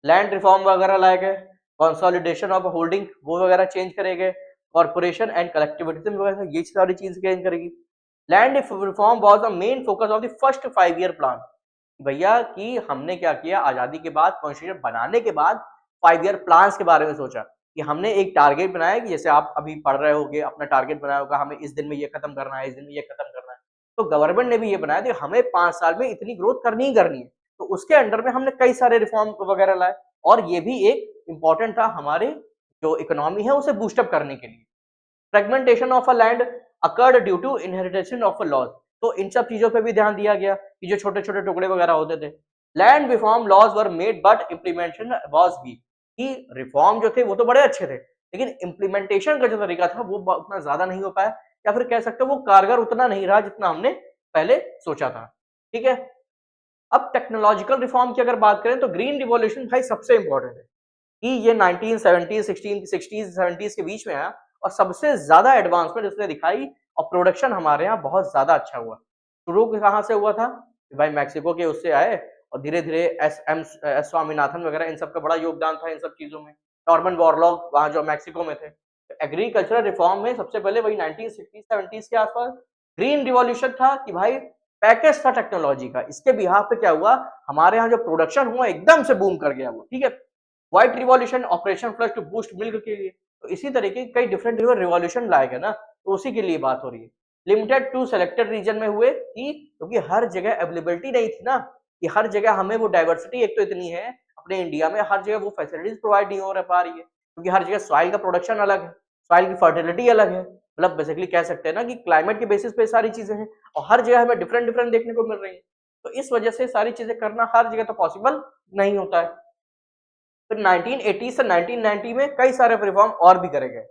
land reform वगैरह लाए गए, कंसोलिडेशन ऑफ होल्डिंग वो वगैरह चेंज करे गए, कॉर्पोरेशन एंड कलेक्टिविज्म वगैरह ये सारी चीज चेंज करेगी। Land reform was the main focus of the first 5 year plan. भैया कि हमने क्या किया, आजादी के बाद कॉन्स्टिट्यूशन बनाने के बाद 5 ईयर प्लान्स के बारे में सोचा कि हमने एक टारगेट बनाया, कि जैसे आप अभी पढ़ रहे होगे अपना टारगेट बनाया होगा, हमें इस दिन में ये खत्म करना है, इस दिन में ये खत्म करना है। तो गवर्नमेंट ने भी ये बनाया कि हमें 5 साल में इतनी ग्रोथ करनी ही करनी है। तो उसके अंडर में हमने कई सारे रिफॉर्म वगैरह लाए, और ये भी एक इंपॉर्टेंट था हमारे जो इकोनॉमी है उसे बूस्टअप करने के लिए। Fragmentation of a land occurred due to inheritation of a laws. तो इन सब चीजों पे भी ध्यान दिया गया कि जो छोटे छोटे टुकड़े वगैरह होते थे। Land reform laws were made but implementation was weak. कि रिफॉर्म जो थे वो तो बड़े अच्छे थे, लेकिन इम्प्लीमेंटेशन का जो तरीका था वो उतना ज्यादा नहीं हो पाया, या फिर कह सकते हो वो कारगर उतना नहीं रहा जितना हमने पहले सोचा था। ठीक है, अब टेक्नोलॉजिकल रिफॉर्म की अगर बात करें तो ग्रीन रिवॉल्यूशन भाई सबसे इंपॉर्टेंट है, कि ये 1970 60 70 के बीच में आया, और सबसे ज्यादा एडवांसमेंट उसने दिखाई, और प्रोडक्शन हमारे यहाँ बहुत ज्यादा अच्छा हुआ। शुरू कहाँ से हुआ था, भाई मैक्सिको के उससे आए, और धीरे धीरे एस स्वामीनाथन वगैरह इन सब का बड़ा योगदान था इन सब चीजों में। नॉर्मन बोरलॉग वहां जो मैक्सिको में थे। एग्रीकल्चरल रिफॉर्म में सबसे पहले वही 1960 70 के आसपास ग्रीन रिवॉल्यूशन था, कि भाई पैकेज था टेक्नोलॉजी का, इसके बिहाफ पे क्या हुआ, हमारे यहाँ जो प्रोडक्शन हुआ एकदम से बूम कर गया वो। ठीक है, white revolution, operation flood to boost milk के लिए। तो इसी तरीके के कई डिफरेंट रिवॉल्यूशन लाए गए ना, तो उसी के लिए बात हो रही है। लिमिटेड टू सेलेक्टेड रीजन में हुए, कि क्योंकि हर जगह अवेलेबिलिटी नहीं थी ना, कि हर जगह हमें वो डाइवर्सिटी एक तो इतनी है अपने इंडिया में, हर जगह वो फैसिलिटीज प्रोवाइड नहीं हो पा रही है, क्योंकि हर जगह सॉइल का प्रोडक्शन अलग है, सॉइल की फर्टिलिटी अलग है। मतलब बेसिकली कह सकते हैं ना कि क्लाइमेट के बेसिस पे सारी चीजें हैं, और हर जगह हमें डिफरेंट डिफरेंट देखने को मिल रही है। तो इस वजह से सारी चीजें करना हर जगह तो पॉसिबल नहीं होता है। फिर 1980 से 1990 में कई सारे रिफॉर्म और भी करे गए।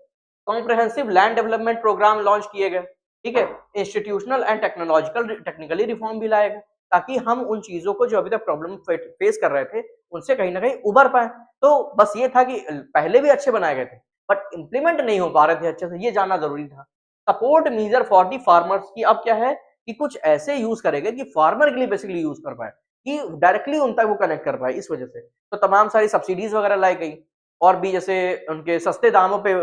Comprehensive land development programme launch किए गए। ठीक है, इंस्टीट्यूशनल एंड टेक्निकली रिफॉर्म भी लाए गए, ताकि हम उन चीजों को जो अभी तक प्रॉब्लम फेस कर रहे थे उनसे कहीं ना कहीं उबर पाए। तो बस ये था कि पहले भी अच्छे बनाए गए थे, बट इंप्लीमेंट नहीं हो पा रहे थे अच्छे से, ये जानना जरूरी था। Support measure for the farmers की अब क्या है, कि कुछ ऐसे यूज करेंगे कि फार्मर के लिए बेसिकली यूज कर पाए, कि डायरेक्टली उन तक वो कनेक्ट कर पाए। इस वजह से तो तमाम सारी सब्सिडीज वगैरह लाई गई, और भी जैसे उनके सस्ते दामों पे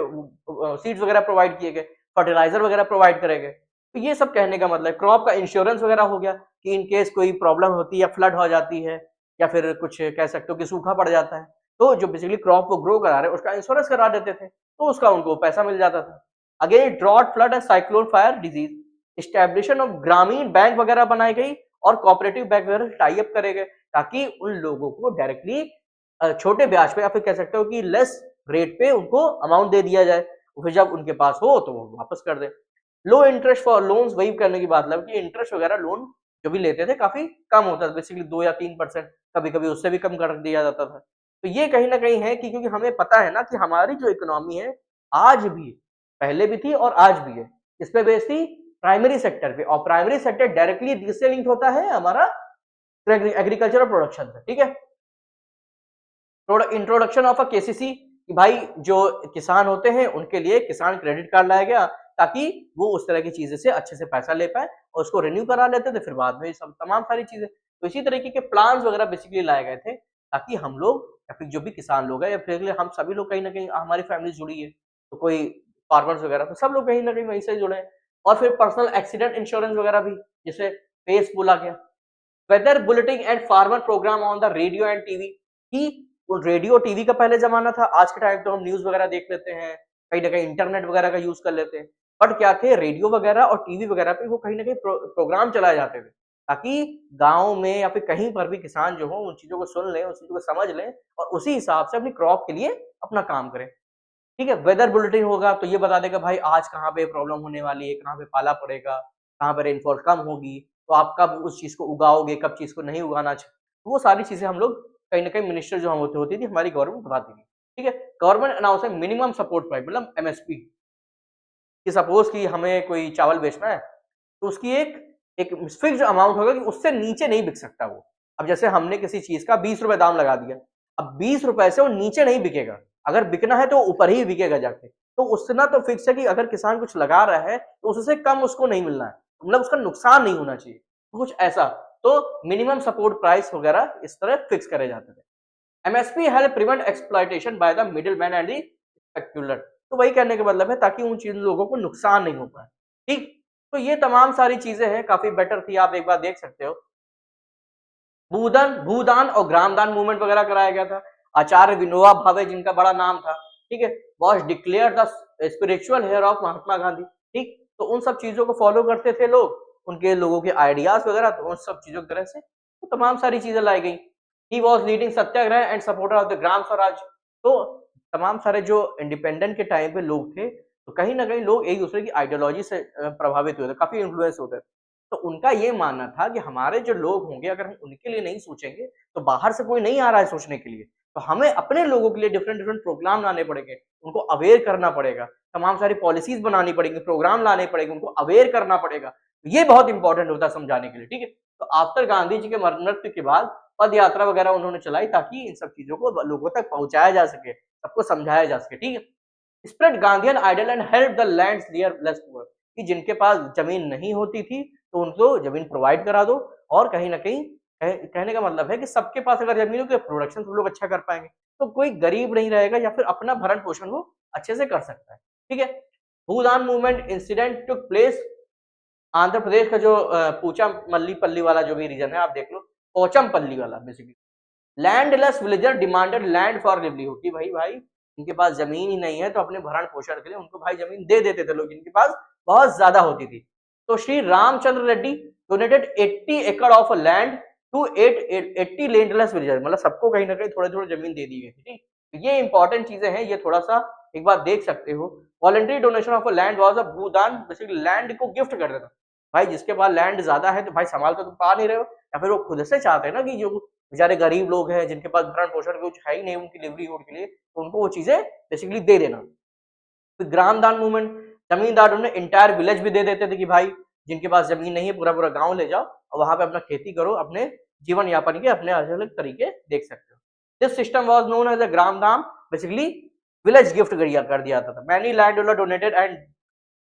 सीड्स वगैरह प्रोवाइड किए गए, फर्टिलाइजर वगैरह प्रोवाइड करे गए। तो ये सब कहने का मतलब, क्रॉप का इंश्योरेंस वगैरह हो गया, कि इन केस कोई प्रॉब्लम होती है या फ्लड हो जाती है, या फिर कुछ कह सकते हो कि सूखा पड़ जाता है, तो जो बेसिकली क्रॉप को ग्रो करा रहे हैं उसका इंश्योरेंस करा देते थे, तो उसका उनको पैसा मिल जाता था। Against drought, flood and cyclone, fire, disease. Establishment of Gramin bank वगैरह बनाई गई और कोऑपरेटिव बैंक वगैरह टाई अप करे गए ताकि उन लोगों को डायरेक्टली छोटे ब्याज पे या फिर कह सकते हो कि लेस रेट पे उनको अमाउंट दे दिया जाए, फिर जब उनके पास हो तो वो वापस कर दे। लो इंटरेस्ट फॉर लोन्स, वही करने की बात लग कि इंटरेस्ट वगैरह लोन जो भी लेते थे काफी कम होता था, बेसिकली 2 या 3%, कभी कभी उससे भी कम कर दिया जाता था। तो ये कहीं ना कहीं है कि क्योंकि हमें पता है ना कि हमारी जो इकोनॉमी है आज भी, पहले भी थी और आज भी है, इस पे बेस्ड थी प्राइमरी सेक्टर पे, और प्राइमरी सेक्टर डायरेक्टली किससे लिंक होता है, हमारा एग्रीकल्चर प्रोडक्शन से। ठीक है, इंट्रोडक्शन ऑफ अ केसीसी, कि भाई जो किसान होते हैं उनके लिए किसान क्रेडिट कार्ड लाया गया ताकि वो उस तरह की चीजें से अच्छे से पैसा ले पाए और उसको रिन्यू करा लेते थे, फिर बाद में सब तमाम सारी चीजें। तो इसी तरीके के प्लान्स वगैरह बेसिकली लाए गए थे ताकि हम लोग या फिर जो भी किसान लोग हैं या फिर हम सभी लोग कहीं ना कहीं, हमारी फैमिली जुड़ी है तो कोई फार्मर्स वगैरह, तो सब लोग कहीं ना कहीं वहीं से जुड़े हैं। और फिर पर्सनल एक्सीडेंट इंश्योरेंस वगैरह भी, जिसे पेस बोला गया। Weather bulletin and farmer programme on the radio and TV, कि वो रेडियो टीवी का पहले जमाना था, आज के टाइम तो हम न्यूज वगैरह देख लेते हैं, कहीं ना कहीं इंटरनेट वगैरह का यूज कर लेते हैं, बट क्या थे रेडियो वगैरह और टीवी वगैरह पे वो कहीं ना कहीं प्रोग्राम चलाए जाते थे ताकि गांव में या फिर कहीं पर भी किसान जो हो उन चीजों को सुन लें, उन चीजों को समझ लें और उसी हिसाब से अपनी क्रॉप के लिए अपना काम करें। ठीक है, वेदर बुलेटिन होगा तो ये बता देगा भाई आज कहाँ पे प्रॉब्लम होने वाली है, कहाँ पे पाला पड़ेगा, कहाँ पे रेनफॉल कम होगी, तो आप कब उस चीज को उगाओगे, कब चीज को नहीं उगाना चाहिए, तो वो सारी चीजें हम लोग कहीं ना कहीं मिनिस्टर जो हम होती थी हमारी गवर्नमेंट बताती थी। ठीक है, गवर्नमेंट अनाउंस है मिनिमम सपोर्ट प्राइस, मतलब एमएसपी, कि सपोज कि हमें कोई चावल बेचना है तो उसकी एक एक फिक्स्ड अमाउंट होगा कि उससे नीचे नहीं बिक सकता वो। अब जैसे हमने किसी चीज का 20 रुपए दाम लगा दिया, अब 20 रुपए से वो नीचे नहीं बिकेगा, अगर बिकना है तो ऊपर ही बिकेगा जाके। तो उससे ना तो फिक्स है कि अगर किसान कुछ लगा रहा है तो उससे कम उसको नहीं मिलना है, मतलब उसका नुकसान नहीं होना चाहिए, तो कुछ ऐसा। तो मिनिमम सपोर्ट प्राइस वगैरह इस तरह फिक्स करे जाते थे। MSP help prevent exploitation by the middle man and the specular, तो वही कहने का मतलब है ताकि उन चीज लोगों को नुकसान नहीं हो पाए। ठीक, तो ये तमाम सारी चीजें हैं, काफी बेटर थी, आप एक बार देख सकते हो। भूदान भूदान और ग्रामदान मूवमेंट वगैरह कराया गया था। आचार्य विनोबा भावे जिनका बड़ा नाम था, ठीक है, was declare the spiritual heir of Mahatma Gandhi. ठीक, तो उन सब चीजों को फॉलो करते थे लोग, उनके लोगों के आइडियाज वगैरह, तो उन सब चीजों की तरह से तो तमाम सारी चीजें लाई गई। He was leading satyagraha and supporter of the gram swaraj, तो तमाम सारे जो इंडिपेंडेंट के टाइम पे लोग थे तो कहीं ना कहीं लोग एक दूसरे की आइडियोलॉजी से प्रभावित हुए थे, काफी इन्फ्लुएंस होते थे। तो उनका ये मानना था कि हमारे जो लोग होंगे अगर हम उनके लिए नहीं सोचेंगे तो बाहर से कोई नहीं आ रहा है सोचने के लिए, तो हमें अपने लोगों के लिए डिफरेंट डिफरेंट प्रोग्राम लाने पड़ेंगे, उनको अवेयर करना पड़ेगा, तमाम सारी पॉलिसीज बनानी पड़ेंगी, प्रोग्राम लाने पड़ेंगे, उनको अवेयर करना पड़ेगा। ये बहुत इंपॉर्टेंट होता है समझाने के लिए। ठीक है, तो आफ्टर गांधी जी के मृत्यु के बाद पद यात्रा वगैरह उन्होंने चलाई ताकि इन सब चीजों को लोगों तक पहुंचाया जा सके, सबको समझाया जा सके। ठीक है, spread Gandhian ideal and help the lands near less poor, कि जिनके पास जमीन नहीं होती थी तो उनको जमीन प्रोवाइड करा दो, और कहीं ना कहीं कहने का मतलब है कि सबके पास अगर जमीन हो तो प्रोडक्शन सब लोग अच्छा कर पाएंगे, तो कोई गरीब नहीं रहेगा या फिर अपना भरण पोषण वो अच्छे से कर सकता है। ठीक है, Bhoodan movement incident took place, Andhra Pradesh का जो पूचमपल्ली वाला जो भी रीजन है आप देख लो, पोचमपल्ली वाला basically, landless villager demanded land for livelihood, कि भाई भाई इनके पास जमीन ही नहीं है तो अपने भरण पोषण के लिए उनको भाई जमीन दे देते थे लोग जिनके पास बहुत ज्यादा होती थी। तो श्री रामचंद्र रेड्डी डोनेटेड 80 एकड़ of land to 80 landless villager, मतलब सबको कहीं ना कहीं थोड़े थोड़े जमीन दे दी गई थी। ठीक, ये इंपॉर्टेंट चीजें हैं, ये थोड़ा सा एक बार देख सकते हो। Voluntary donation of land was a Bhoodan, basically land को गिफ्ट कर देता, भाई जिसके पास लैंड ज्यादा है तो भाई संभाल तो तुम पा नहीं रहे हो, या फिर वो खुद से चाहते हैं ना कि जो बेचारे गरीब लोग हैं जिनके पास भरण पोषण कुछ है ही नहीं उनकी लिवलीहुड के लिए, तो उनको वो चीजें बेसिकली दे देना। फिर ग्राम दान मूवमेंट, जमींदारों ने इंटायर विलेज भी दे देते थे कि भाई जिनके पास जमीन नहीं है पूरा पूरा गांव ले जाओ और वहां पे अपना खेती करो, अपने जीवन यापन के अपने अलग अलग तरीके देख सकते हो। This system was known as a gram daan, basically village gift कर दिया जाता था। Many land owner donated and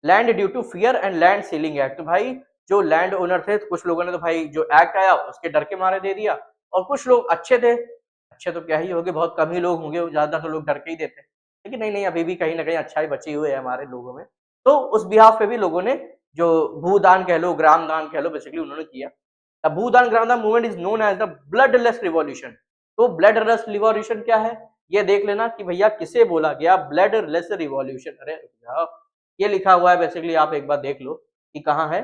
land due to fear and land ceiling act, तो भाई जो लैंड ओनर थे तो कुछ लोगों ने तो भाई जो एक्ट आया उसके डर के मारे दे दिया, और कुछ लोग अच्छे थे, अच्छे तो क्या ही होंगे, बहुत कम ही लोग होंगे, ज्यादा तो लोग डर के ही देते, लेकिन नहीं नहीं अभी भी कहीं ना कहीं अच्छाई बची हुई है हमारे लोगों में। तो उस बिहाफ पे भी लोगों ने जो भूदान कह लो ग्राम दान कह लो बेसिकली उन्होंने किया। The Bhoodan Gramdan movement is known as the bloodless revolution, तो ब्लडलेस रिवॉल्यूशन क्या है ये देख लेना कि भैया किसे बोला गया ब्लडलेस रिवॉल्यूशन। अरे ये लिखा हुआ है बेसिकली, आप एक बार देख लो कि कहाँ है।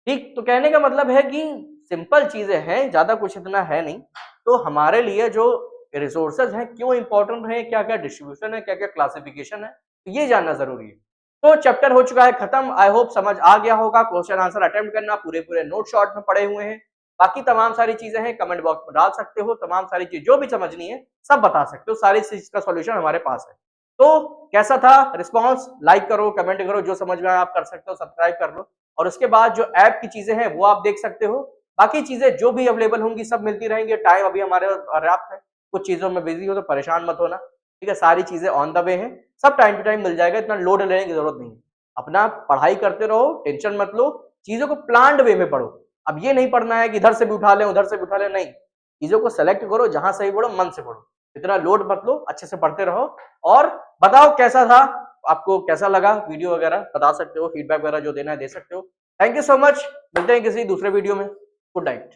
ठीक, तो कहने का मतलब है कि सिंपल चीजें हैं, ज्यादा कुछ इतना है नहीं। तो हमारे लिए जो रिसोर्सेज हैं क्यों इंपॉर्टेंट है, क्या क्या डिस्ट्रीब्यूशन है, क्या क्या क्लासिफिकेशन है, तो ये जानना जरूरी है। तो चैप्टर हो चुका है खत्म, आई होप समझ आ गया होगा। क्वेश्चन आंसर अटेम्प्ट करना, पूरे पूरे नोट शॉर्ट में पड़े हुए हैं। बाकी तमाम सारी चीजें हैं, कमेंट बॉक्स में डाल सकते हो, तमाम सारी चीज जो भी समझनी है सब बता सकते हो, सारी चीज का सॉल्यूशन हमारे पास है। तो कैसा था रिस्पॉन्स, लाइक करो, कमेंट करो, जो समझ में आया आप कर सकते हो, सब्सक्राइब कर लो। और उसके बाद जो ऐप की चीजें हैं वो आप देख सकते हो, बाकी चीजें जो भी अवेलेबल होंगी सब मिलती रहेंगी। टाइम अभी हमारे पर्याप्त है, कुछ चीजों में बिजी हो तो परेशान मत होना, ठीक है। सारी चीजें ऑन द वे हैं, सब टाइम टू टाइम मिल जाएगा, इतना लोड लेने की जरूरत नहीं है। अपना पढ़ाई करते रहो, टेंशन मत लो, चीजों को प्लान्ड वे में पढ़ो। अब ये नहीं पढ़ना है कि इधर से भी उठा ले उधर से भी उठा ले, नहीं, चीजों को सेलेक्ट करो, जहां सही पढ़ो मन से पढ़ो, इतना लोड मत लो, अच्छे से पढ़ते रहो। और बताओ कैसा था, आपको कैसा लगा वीडियो वगैरह, बता सकते हो, फीडबैक वगैरह जो देना है दे सकते हो। थैंक यू सो मच, मिलते हैं किसी दूसरे वीडियो में। Good night.